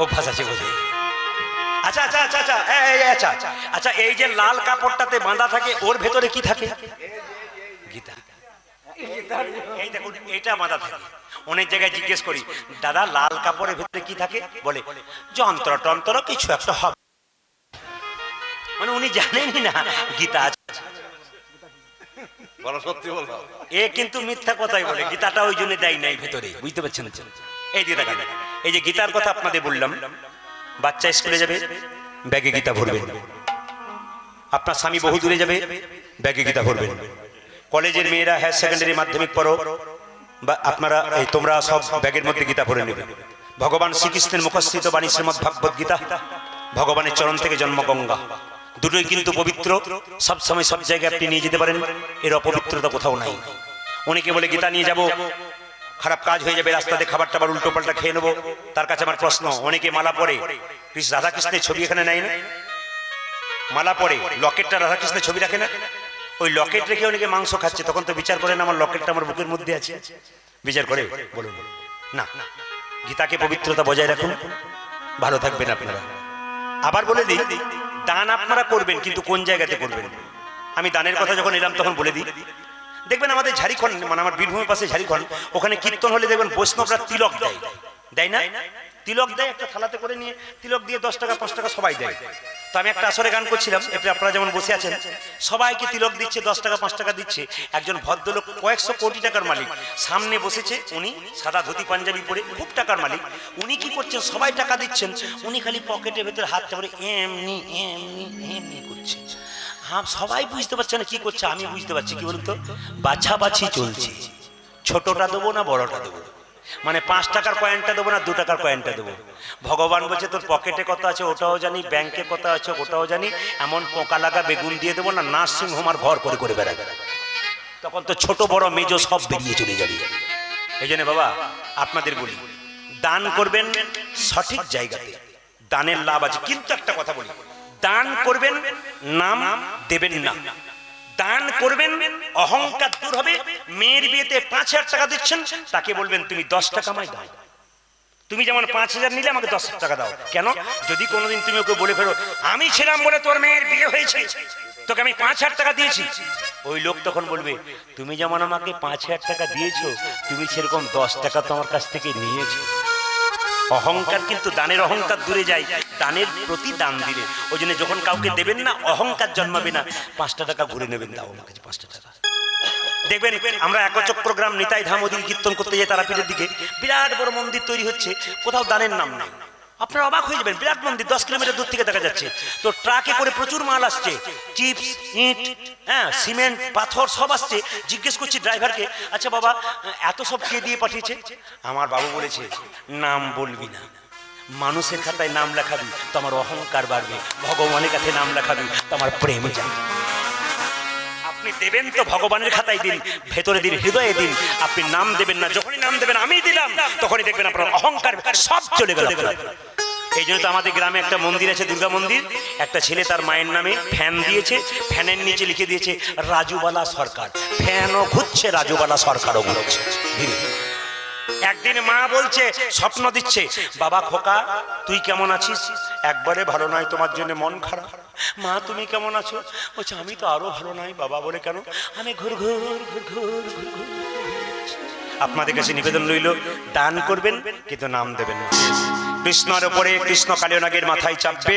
অভ্যাস আছে বোঝে। আচ্ছা আচ্ছা আচ্ছা আচ্ছা আচ্ছা আচ্ছা, এই যে লাল কাপড়টাতে বাঁধা থাকে, ওর ভেতরে কি থাকে? গীতা। এই দেখুন, এটা বাঁধা থাকে। অনেক জায়গায় জিজ্ঞেস করি, দাদা লাল কাপড়ের ভেতরে কি থাকে? বলে, যন্ত্র টন্ত্র কিছু একটা হবে। মানে উনি জানেনই না গীতা আছে। সত্যি বলবো, এ কিন্তু মিথ্যা কথাই বলে। গীতাটা ওই জন্য দেয় নাই ভেতরে, বুঝতে পারছেন? এই যে দেখেন, এই যে গীতার কথা আপনাদের বললাম, বাচ্চা স্কুলে যাবে, ব্যাগে গীতা ভরবেন। আপনার স্বামী বহু দূরে যাবে, ব্যাগে গীতা ভরবেন। কলেজের মেয়েরা হায়ার সেকেন্ডারি মাধ্যমিক পড়ো, বা আপনারা এই তোমরা সব ব্যাগের মধ্যে গীতা ভরে নেবে। ভগবান শ্রীকৃষ্ণের মুখস্থিত বাণী শ্রীমদ্ ভাগবত গীতা, ভগবানের চরণ থেকে জন্ম গঙ্গা, দুটোই কিন্তু পবিত্র। সব সময় সব জায়গায় আপনি নিয়ে যেতে পারেন, এর অপবিত্রতা কোথাও নাই। অনেকে বলে গীতা নিয়ে যাব, খারাপ কাজ হয়ে যাবে, রাস্তাতে খাবার টাবার উল্টো পাল্টা খেয়ে নেবো। তার কাছে আমার প্রশ্ন, অনেকে মালা পরে, রাধাকৃষ্ণের ছবি এখানে নাই না? মালা পরে, লকেটটা রাধাকৃষ্ণের ছবি রাখে না? ওই লকেট রেখে অনেকে মাংস খাচ্ছে, তখন তো বিচার করেন আমার লকেটটা আমার বুকের মধ্যে আছে? বিচার করে বলুন না। গীতাকে পবিত্রতা বজায় রাখুন, ভালো থাকবেন আপনারা। আবার বলে দিই, দান আপনারা করবেন, কিন্তু কোন জায়গাতে করবেন? আমি দানের কথা যখন এলাম তখন বলে দিই, দেখবেন আমাদের ঝাড়খণ্ড, মানে আমার বীরভূমের পাশে ঝাড়খণ্ড, ওখানে কীর্তন হলে দেখবেন বৈষ্ণবরা তিলক দেয়, দেয় না? তিলক দেয়, একটা থালাতে করে নিয়ে তিলক দিয়ে 10 টাকা 5 টাকা সবাই দেয়। তো আমি একটা আসরে গান করছিলাম, এতে আপনারা যেমন বসে আছেন, সবাইকে তিলক দিচ্ছে, 10 টাকা 5 টাকা দিচ্ছে। একজন ভদ্রলোক, কয়েকশো কোটি টাকার মালিক, সামনে বসেছে, উনি সাদা ধুতি পাঞ্জাবি পরে, খুব টাকার মালিক। উনি কি করছেন? সবাই টাকা দিচ্ছেন, উনি খালি পকেটের ভেতরে হাতটা ভরে এমনি এমনি এমনি করছে। হ্যাঁ, সবাই বুঝতে পারছে না কি করছে, আমি বুঝতে পারছি। কি বলুন তো? বাছাবাছি চলছে, ছোটটা দেবো না বড়টা দেবো, মানে 5 টাকার কয়েনটা দেবো না 2 টাকার কয়েনটা দেবো। ভগবান বলছে, তোর পকেটে কত আছে ওটাও জানি, ব্যাংকে কত আছে ওটাও জানি, এমন পোকা লাগা বেগুন দিয়ে দেবো না, নার্সিং হোম আর ঘর করে করে বেড়াবে। তো তখন তো ছোট বড় মেজ সব বেরিয়ে চলে যাবে। এই জন্য বাবা আপনাদের বলি, দান করবেন সঠিক জায়গাতে, দানের লাভ আছে। কিন্তু একটা কথা বলি, দান করবেন নাম দেবেন না। দান করবেন অহংকার দূর হবে। মেয়ের বিয়েতে 5,000 টাকা দিচ্ছেন, তাকে বলবেন তুমি 10 টাকা আমায় দাও। তুমি যেমন 5,000 নিলে আমাকে 10 টাকা দাও। কেন? যদি কোনোদিন তুমি ওকে বলে ফেলো আমি ছিলাম বলে তোর মেয়ের বিয়ে হয়েছে, তোকে আমি 5,000 টাকা দিয়েছি, ওই লোক তখন বলবে তুমি যেমন আমাকে 5,000 টাকা দিয়েছো, তুমি সেরকম 10 টাকা তো আমার কাছ থেকে নিয়েছো। অহংকার কিন্তু দানের অহংকার দূরে যায় দানের প্রতি দান দিলে। ওই জন্য যখন কাউকে দেবেন না অহংকার জন্মাবে না। 5টা টাকা ঘুরে নেবেন, দাও আমার কাছে 5টা টাকা। দেখবেন আমরা একচক্রগ্রাম নিতাই ধাম ওদিকে কীর্তন করতে যাই, তারাপীঠের দিকে বিরাট বড় মন্দির তৈরি হচ্ছে, কোথাও দানের নাম নেই। আপনারা অবাক হয়ে যাবেন, বিরাট মন্দির 10 কিলোমিটার দূর থেকে দেখা যাচ্ছে, তো ট্রাকে করে প্রচুর মাল আসছে, চিপস, ইট, হ্যাঁ, সিমেন্ট, পাথর সব আসছে। জিজ্ঞেস করছি ড্রাইভারকে, আচ্ছা বাবা এত সব কে দিয়ে পাঠিয়েছে? আমার বাবু বলেছে নাম বলবি না, মানুষের খাতায় নাম লেখাবি তো আমার অহংকার বাড়বে, ভগবানের কাছে নাম লেখাবি তো আমার প্রেম যাবে। আপনি দেবেন তো ভগবানের খাতায় দিন, ভেতরে দিন, হৃদয়ে দিন। আপনি নাম দেবেন না, যখনই নাম দেবেন আমি দিলাম, তখনই দেখবেন আপনার অহংকার সব চলে গেল। এই জন্য তো আমাদের গ্রামে একটা মন্দির আছে, দুর্গা মন্দির। একটা ছেলে তার মায়ের নামে ফ্যান দিয়েছে, ফ্যানের নিচে লিখে দিয়েছে রাজুবালা সরকার। ফ্যানও ঘুরছে, রাজুবালা সরকারও ঘুরছে। একদিন মা বলছে, স্বপ্ন দিচ্ছে, বাবা খোকা তুই কেমন আছিস? একবারে ভালো নয়, তোমার জন্য মন খারাপ। মা তুমি কেমন আছো? বলছে আমি তো আরো ভালো নাই। বাবা বলে কেন? আমি ঘুর ঘুর ঘুর ঘুর ঘুর ঘুর। আপনাদের কাছে নিবেদন রইল, দান করবেন কিন্তু নাম দেবেন না। কৃষ্ণের ওপরে কৃষ্ণ কালীয় নাগের মাথায় চাপবে,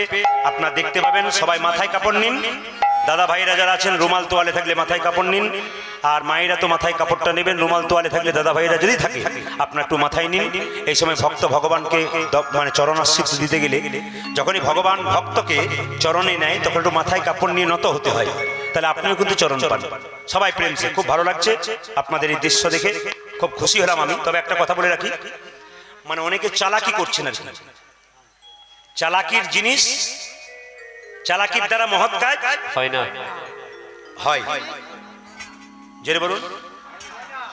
আপনারা দেখতে পাবেন। সবাই মাথায় কাপড় নিন। দাদা ভাইরা যারা আছেন রুমাল তোয়ালে থাকলে মাথায় কাপড় নিন, আর মায়েরা তো মাথায় কাপড়টা নেবেন। রুমাল তোয়ালে থাকলে দাদা ভাইরা যদি থাকে আপনার একটু মাথায় নিন। এই সময় ভক্ত ভগবানকে মানে চরণাশ্রিত দিতে গেলে যখনই ভগবান ভক্তকে চরণে নেয় তখন একটু মাথায় কাপড় নিয়ে নত হতে হয়, তাহলে আপনিও কিন্তু চরণ পান। সবাই প্রেমসে, খুব ভালো লাগছে আপনাদের এই দৃশ্য দেখে, খুব খুশি হলাম আমি। তবে একটা কথা বলে রাখি, মানে অনেকে চালাকি করছেন আর কি। চালাকির জিনিস, চালাকির দ্বারা মহৎ কাজ হয় না, হয়, জোরে বলুন,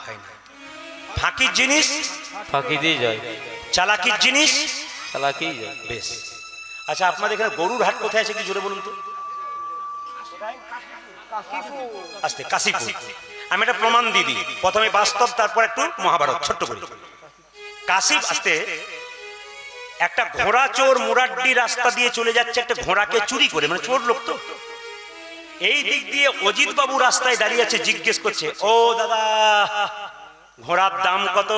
হয় না। ফাঁকির জিনিস ফাঁকি দিয়ে যায়, চালাকির জিনিস চালাকি যায়। বেশ। আচ্ছা আপনাদের এখানে গরুর হাট কোথায় আছে কি জোরে বলুন তো? আস্তে, কাশীপুর। আমি একটা প্রমাণ দিয়ে দিই, প্রথমে বাস্তব তারপর একটু মহাভারত ছোট্ট করে। কাশী আসতে একটা ঘোড়া চোর মুরাড্ডি রাস্তা দিয়ে চলে যাচ্ছে, একটা ঘোড়াকে চুরি করে, মানে চোর লোক তো। এই দিক দিয়ে অজিত বাবু রাস্তায় দাঁড়িয়ে আছে, জিজ্ঞেস করছে ও দাদা ঘোড়ার দাম কত?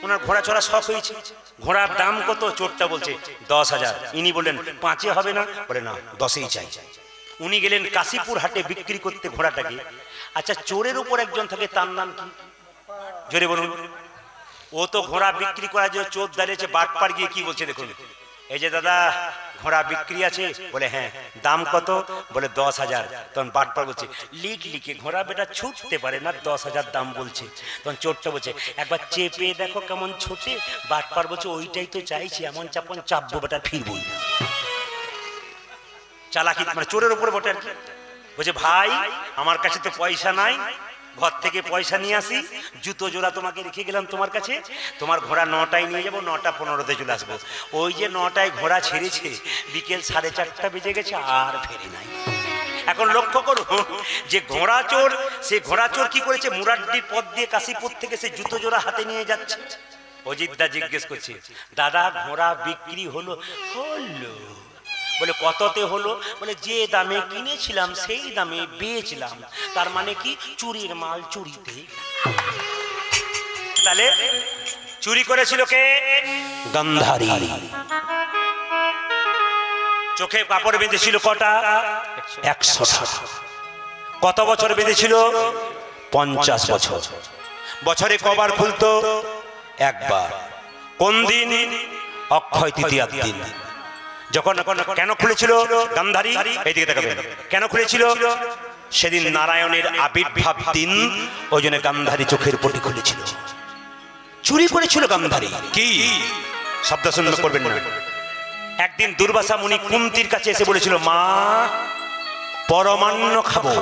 ওনার ঘোড়া চড়া শখ হয়েছে, ঘোড়ার দাম কত? চোরটা বলছে 10,000। ইনি বললেন 5-এ হবে না? বলে না 10-এই চাই। উনি গেলেন কাশীপুর হাটে বিক্রি করতে ঘোড়াটাকে। আচ্ছা চোরের উপর একজন থাকে, তার নাম কি জোরে বলুন? ও তো ঘোড়া বিক্রি করার জন্য চোর দাঁড়িয়েছে, বাটপার গিয়ে কি বলছে দেখুন, এই যে দাদা ঘোড়া বিক্রি আছে? বলে হ্যাঁ। দাম কত? বলে 10,000। তখন বাটপার বলছে লিখে ঘোড়া বেটা ছুটতে পারে না, 10,000 দাম বলছে। তখন চোরটা বলছে একবার চেপে দেখো কেমন ছোটে। বাটপার বলছে ওইটাই তো চাইছি, এমন চাপন চাপবো বেটা ফিরবই না। চালাকি মানে চোরের উপরে বটে আর কি। বলছে ভাই আমার কাছে তো পয়সা নাই, ঘর থেকে পয়সা নিয়ে আসি, জুতো জোড়া তোমাকে রেখে গেলাম তোমার কাছে, তোমার ঘোড়া 9টায় নিয়ে যাবো, 9:15-তে চলে আসবো। ওই যে 9টায় ঘোড়া ছেড়েছে, বিকেল 4:30 বেজে গেছে, আর ফেরে নাই। এখন লক্ষ্য করুন যে ঘোড়া চোর, সে ঘোড়া চোর কি করেছে, মুরাড্ডির পথ দিয়ে কাশীপুর থেকে সে জুতো জোড়া হাতে নিয়ে যাচ্ছে। অজিতদা জিজ্ঞেস করছে দাদা ঘোড়া বিক্রি হলো? হলো। বলে কততে হলো? বলে যে দামে কিনেছিলাম সেই দামে বেচলাম। তার মানে কি চুরির মাল চুরিতে। তাহলে চুরি করেছিল কে? গান্ধারী। চোখে কাপড় বেঁধেছিল কটা? 100টা। কত বছর বেঁধেছিল? 50 বছর। বছরে কবার খুলতো? একবার। কোন দিন? অক্ষয় তৃতীয়ার দিন। যখন কেন খুলেছিল গান্ধারী? এইদিকে তাকাবেন। কেন খুলেছিল? সেদিন নারায়ণের আবির্ভাব দিন, ওই জন্য গান্ধারী চোখের পটি খুলেছিল। চুরি করেছিল গান্ধারী। কি শব্দ শুনলে করবেন না। একদিন দুর্বাসা মুনি কুন্তির কাছে এসে বলেছিল মা পরমান্ন খাবো।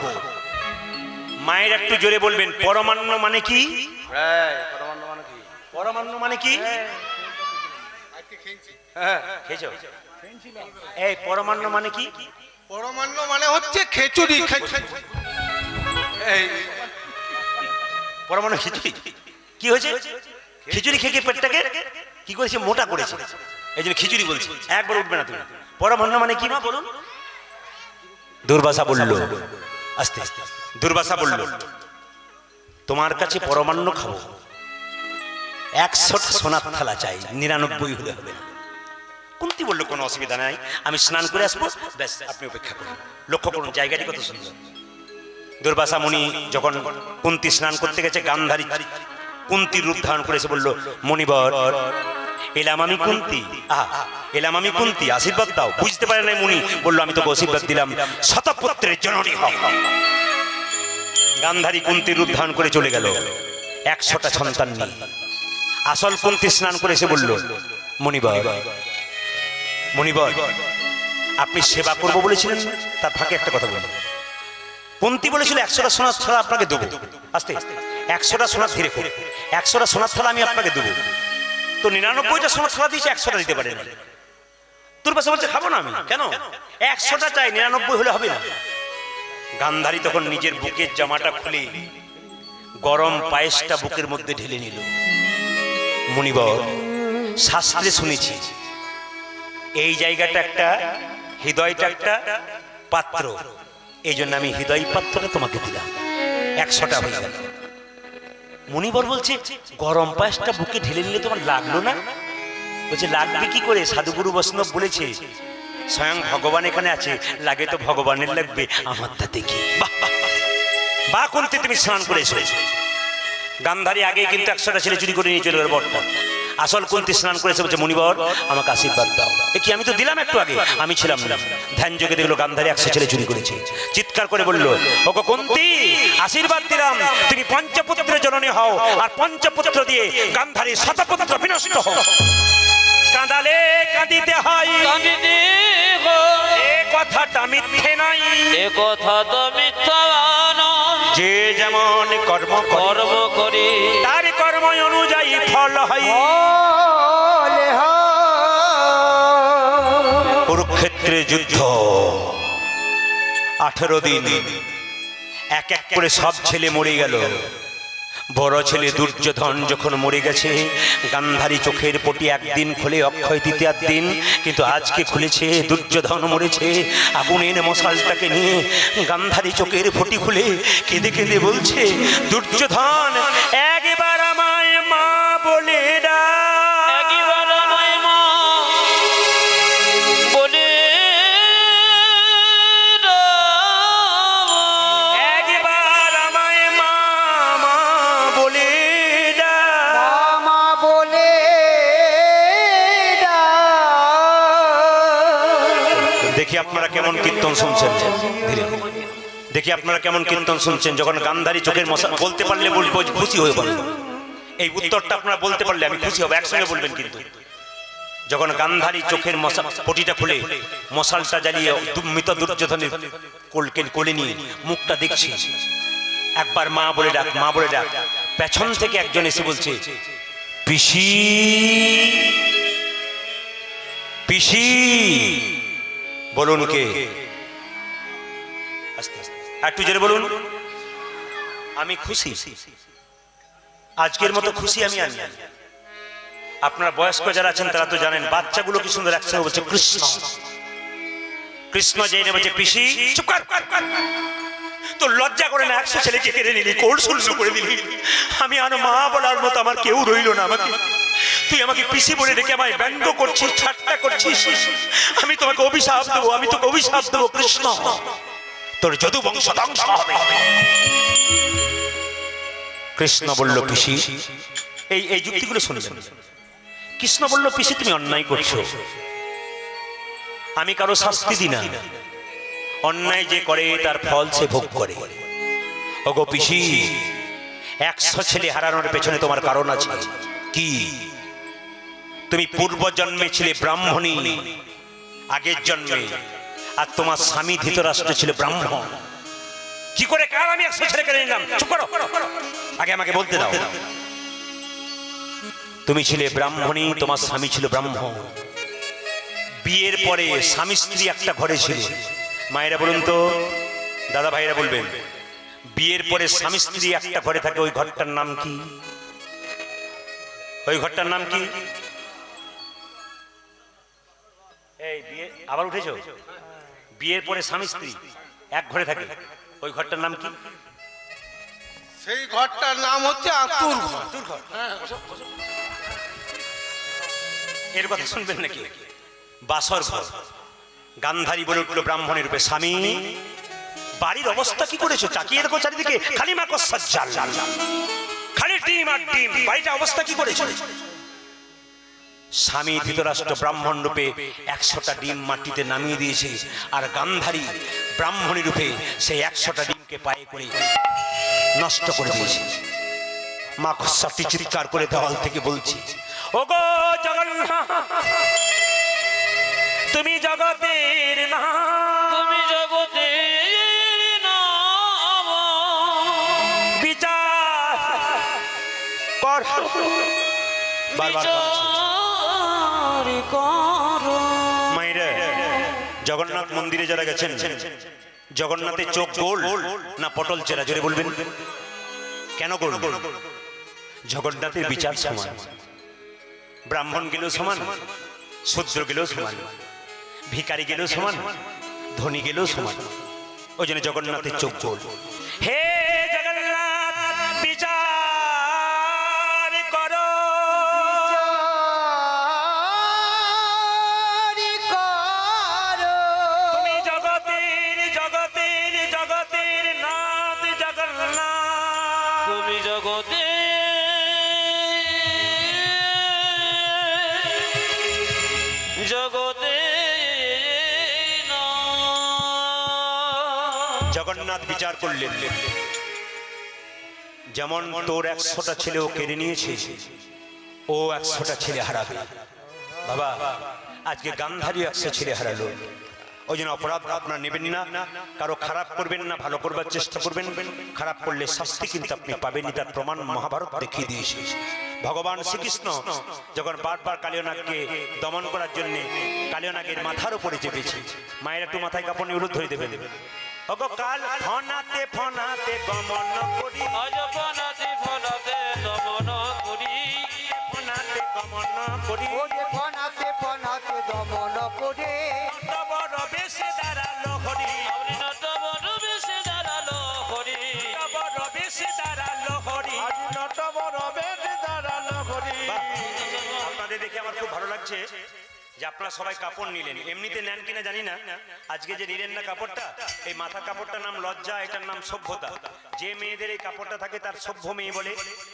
মায়ের একটু জোরে বলবেন, পরমান্ন মানে কি? পরমান্ন মানে কি? পরমান্ন মানে কি? হ্যাঁ, খেয়েছো? এই পরমান্ন মানে কি? পরমান্ন মানে হচ্ছে খিচুড়ি। এই পরমান্ন খিচুড়ি। কি হয়েছে? খিচুড়ি খেয়ে খেয়ে পেটটাকে কি করেছে? মোটা করেছে, এই জন্য খিচুড়ি বলছে। একবার উঠবে না তুমি। পরমান্ন মানে কি মা বলুন? দুর্বাসা বলল, আস্তে আস্তে দুর্বাসা বলল, তোমার কাছে পরমান্ন খাবো, 100টা সোনার থালা চাই, 99 হলে হবে না। কুন্তি বলল, কোনো অসুবিধা নাই, আমি স্নান করে আসবো, ব্যাস আপনি অপেক্ষা করুন। লক্ষ্য করুন জায়গাটি কত সুন্দর। দুর্বাসা মুনি যখন কুন্তি স্নান করতে গেছে, গান্ধারী কুন্তির রূপ ধারণ করেছে, বলল, মণিবর এলাম আমি কুন্তি, এলাম আমি কুন্তি, আশীর্বাদ দাও। বুঝতে পারে নাই মুনি, বলল, আমি তোকে আশীর্বাদ দিলাম, শতপুত্রের জননী হও। গান্ধারী কুন্তির রূপ ধারণ করে চলে গেল 100টা সন্তান নিয়ে। আসল কুন্তি স্নান করে এসে বলল, মণিবর মণিবর আপনি সেবা করবো বলেছিলেন, তার ফাঁকে একটা কথা বলুন। কুন্তি বলেছিল 100টা সোনার থালা আপনাকে দেবো, আস্তে 100টা সোনার ধীরে করে 100টা সোনার থালা আমি আপনাকে দেবো। তো 99টা সোনার থালা দিয়েছে, 100টা দিতে পারে না। দুর্বাসা বলছে, খাবো না আমি। কেন? 100টা চাই, 99 হলে হবে না। গান্ধারী তখন নিজের বুকের জামাটা খুলে গরম পায়েসটা বুকের মধ্যে ঢেলে নিল। মুনিবর, শাস্ত্রে শুনেছি এই জায়গাটা একটা, হৃদয়টা একটা পাত্র, এই জন্য আমি হৃদয় পাত্রটা তোমাকে দিলাম, 100টা হয়ে গেল। মুনিবর বলছে, গরম পায়েসটা বুকে ঢেলে নিলে তোমার লাগলো না? বলছে, লাগবে কি করে? সাধুগুরু বৈষ্ণব বলেছে, স্বয়ং ভগবান এখানে আছে, লাগে তো ভগবানের লাগবে, আমার তাতে কি? বা কুন্তি, তুমি স্নান করে এসো। গান্ধারী আগে কিন্তু 100টা ছেলে চুরি করে নিয়ে চলে গেল বরটা। আসল কুন্তি স্নান করেছে, বলছে, মণিবর আমাকে আশীর্বাদ দাও। এ কি, আমি তো দিলাম একটু আগে, আমি ছিলাম না। ধ্যান যোগে দেখলো গান্ধারী 100 ছেলে চুরি করেছে। চিৎকার করে বলল, ওগো কুন্তি, আশীর্বাদ দিলাম, তুমি পঞ্চপুত্রের জননী হও, আর পঞ্চপুত্র দিয়ে গান্ধারী শতপুত্র বিনষ্ট হও। কাঁদালে কাঁদিতে হয়, কাঁদিতে হয়, এ কথাটা মিথ্যে নাই, এ কথা তো মিথ্যা নয়। যে যেমন কর্ম কর্ম করি তার কর্ম অনুযায়ী ফল হয়। কুরুক্ষেত্রে যুদ্ধ 18 দিন, এক এক করে সব ছেলে মরে গেল। বড় ছেলে দুর্যোধন যখন মরে গেছে, গান্ধারী চোখের পটি একদিন খুলে অক্ষয় তৃতীয়ার দিন, কিন্তু আজকে খুলেছে দুর্যোধন মরেছে। আগুনের মশালটাকে নিয়ে গান্ধারী চোখের পটি খুলে কেঁদে কেঁদে বলছে, দুর্যোধন একবার আমায় মা বলে ডাক, একবার আমায় মা বলে একবার আমায় মা মা বলে ডাক। মা বলে দেখি আপনারা কেমন কীর্তন শুনছেন, ধীরে দেখি আপনারা কেমন কীর্তন শুনছেন। যখন গান্ধারী চোখের মশা, বলতে পারলে বলবো, খুশি হয়ে বলবো। এই উত্তরটা আপনারা বলতে পারলে আমি খুশি হব, একসঙ্গে বলবেন কিন্তু। যখন গান্ধারী চোখের মশা পটিটা খুলে মশালটা জ্বালিয়ে মৃত দুর্যোধনের কোলে নিয়ে মুখটা দেখছি, একবার মা বলে ডাক, মা বলে ডাক। পেছন থেকে একজন এসে বলছে, পিসি পিসি। বলুন কে? আস্তে আস্তে একটু জোরে বলুন। আমি খুশি, আজকের মতো খুশি আমি আনি। আপনারা বয়স্ক যারা আছেন তারা তো জানেন, বাচ্চাগুলো কি সুন্দর একসঙ্গে বলছে কৃষ্ণ কৃষ্ণ, যেই বলছে পিসি। চুপ কর, তো লজ্জা করে না? 100 ছেলেকে কেড়ে নিলি, কোল শূন্য করে দিলি। আমি আর মা বলার মতো আমার কেউ রইল না। আমাকে তুই আমাকে পিসি বলে রেখে আমায় ব্যঙ্গ করছিস, ঠাট্টা করছিস। আমি তোমাকে অভিশাপ দেবো, আমি তোকে অভিশাপ দেবো কৃষ্ণ, তোর যদু বংশ ধ্বংস হবে। কৃষ্ণ বলল, পিসি, এই যুক্তিগুলো শুনবেন। কৃষ্ণ বলল, পিসি তুমি অন্যায় করছো, আমি কারো শাস্তি দিই না, অন্যায় যে করে তার ফল সে ভোগ করে। ওগো পিসি, 100 ছেলে হারানোর পেছনে তোমার কারণ আছে। কি? তুমি পূর্ব জন্মে ছিলে ব্রাহ্মণী, আগের জন্মে, আর তোমার স্বামী ধৃতরাষ্ট্র ছিল ব্রাহ্মণ। কি করে কাল আমি 100 ছেলে কেড়ে নিলাম? চুপ করো, আগে আমাকে বলতে দাও। তুমি ছিলে ব্রাহ্মণী, তোমার স্বামী ছিল ব্রাহ্মণ। বিয়ের পরে স্বামী স্ত্রী একটা ঘরে ছিল। মায়েরা বলুন তো, দাদা ভাইরা বলবেন, বিয়ের পরে স্বামী স্ত্রী একটা ঘরে থাকে, ওই ঘরটার নাম কি? ওই ঘরটার নাম কি? এই বিয়ে আবার উঠেছো? বিয়ের পরে স্বামী স্ত্রী এক ঘরে থাকে, ওই ঘরটার নাম কি? সেই ঘরটার নাম হচ্ছে আতুর ঘর। এর কথা শুনবেন নাকি? বাসর ঘর। গান্ধারী বলে উঠলো ব্রাহ্মণের রূপে, স্বামী বাড়ির অবস্থা কি করেছো? তাকিয়ে দেখো চারিদিকে, খালি মাকড়সার জাল, খালি ডিম আর ডিম, বাড়িটা অবস্থা কি করেছো? স্বামী ধৃতরাষ্ট্র ব্রাহ্মণ রূপে 100টা ডিম মাটিতে নামিয়ে দিয়েছে, আর গান্ধারী ব্রাহ্মণী রূপে সেই 100টা ডিমকে পায়ে করে নষ্ট করে দিয়েছে। মাকড়সাটি চিৎকার করে দেওয়াল থেকে বলছে, ওগো জগন্নাথ, তুমি জগতের না, তুমি জগতের নাম বিচার কর। বারবার বিচার করো। মায়েরা, জগন্নাথ মন্দিরে যারা গেছেন, জগন্নাথের চোখ গোল না পটল চেরা? জোরে বলবেন, কেন গোল? জগন্নাথের বিচার সমান, ব্রাহ্মণ গেলেও সমান, শূদ্র গেলেও সমান, ভিখারি গেলেও সমান, ধনী গেলেও সমান। ওই জন্য জগন্নাথের চোখ গোল। হে জগন্নাথ, বিচার করো। তুমি জগতের জগতের জগতের নাথ জগন্নাথ। তুমি জগতে জগতে জগন্নাথ বিচার করলেন, যেমন তোর 100টা ছেলেও কেড়ে নিয়েছে, ও 100টা ছেলে হারাবে। বাবা, আজকে গান্ধারী 100 ছেলে হারালো। ওই জন্য অপরাধ আপনার নেবেন না, কারো খারাপ করবেন না, ভালো করবার চেষ্টা করবেন। খারাপ করলে শাস্তি কিন্তু আপনি পাবেন, তার প্রমাণ মহাভারত দেখিয়ে দিয়েছে। ভগবান শ্রীকৃষ্ণ যখন বারবার কালিয়নাগকে দমন করার জন্য কালিয়নাগের মাথার উপরে চেপেছে, মায়ের একটু মাথায় কাপড় নিয়ে উলুদ ধরে দেবেন। ওগো কাল ফনাতে ফনাতে গমন করি, আজ ফনাতে ফনাতে দমন করি, ফনাতে গমন করি, ফনাতে ফনাতে দমন করে বড় বেশে দাঁড়ালো হরি, আপনি নত বড় বেশি দাঁড়ালো হরি, বড় বেশে দাঁড়ালো হরি। আপনাদের দেখে আমার খুব ভালো লাগছে যে আপনারা সবাই কাপড় নিলেন। এমনিতে নেন কিনা জানি না, আজকে যে নিলেন না কাপড়টা, এই মাথার কাপড়টার নাম লজ্জা, এটার নাম সভ্যতা। যে মেয়েদের এই কাপড়টা থাকে তার সভ্য মেয়ে বলে,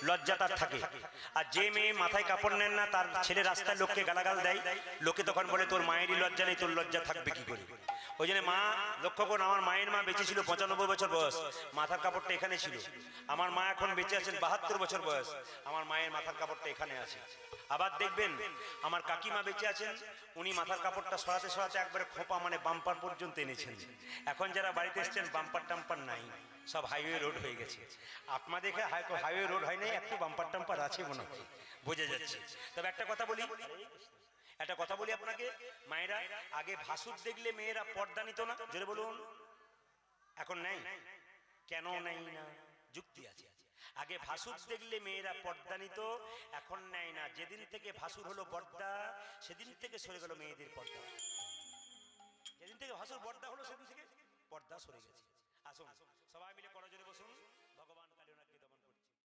লজ্জা তার থাকে। আর যে মেয়ে মাথায় কাপড় নেন না, তার ছেলে রাস্তায় লোককে গালাগাল দেয়, লোকে তখন বলে তোর মায়েরই লজ্জা নেই, তোর লজ্জা থাকবে কি করে? ওই জন্য মা, লক্ষ্য করুন, আমার মায়ের মা বেঁচে ছিল 95 বছর বয়স, মাথার কাপড়টা এখানে ছিল। আমার মা এখন বেঁচে আছেন 72 বছর বয়স, আমার মায়ের মাথার কাপড়টা এখানে আছে। আবার দেখবেন আমার কাকিমা বেঁচে আছেন, উনি মাথার কাপড়টা সরাতে সরাতে একবারে খোপা মানে বাম্পার পর্যন্ত এনেছেন। এখন যারা বাড়িতে এসছেন বাম্পার টাম্পার নাই, সব হাইওয়ে রোড হয়ে গেছে। আপনার দেখে হাইওয়ে রোড হয় নাই, একটু বাম্পার টাম্পার আছে মনে হয়, বোঝা যাচ্ছে। তবে একটা কথা বলি, আপনাকে মায়েরা, আগে ভাসুর দেখলে মেয়েরা পর্দা নিত না, জোরে বলুন। এখন নেই, কেন নেই না? যুক্তি আছে। আগে ভাসুর দেখলে মেয়েরা পর্দা নিত, এখন নেয় না। যেদিন থেকে ভাসুর হলো পর্দা, সেদিন থেকে সরে গেল মেয়েদের পর্দা। যেদিন থেকে ভাসুর পর্দা হলো, সেদিন থেকে পর্দা সরে গেছে। আসুন সবাই মিলে করজোরে বসুন।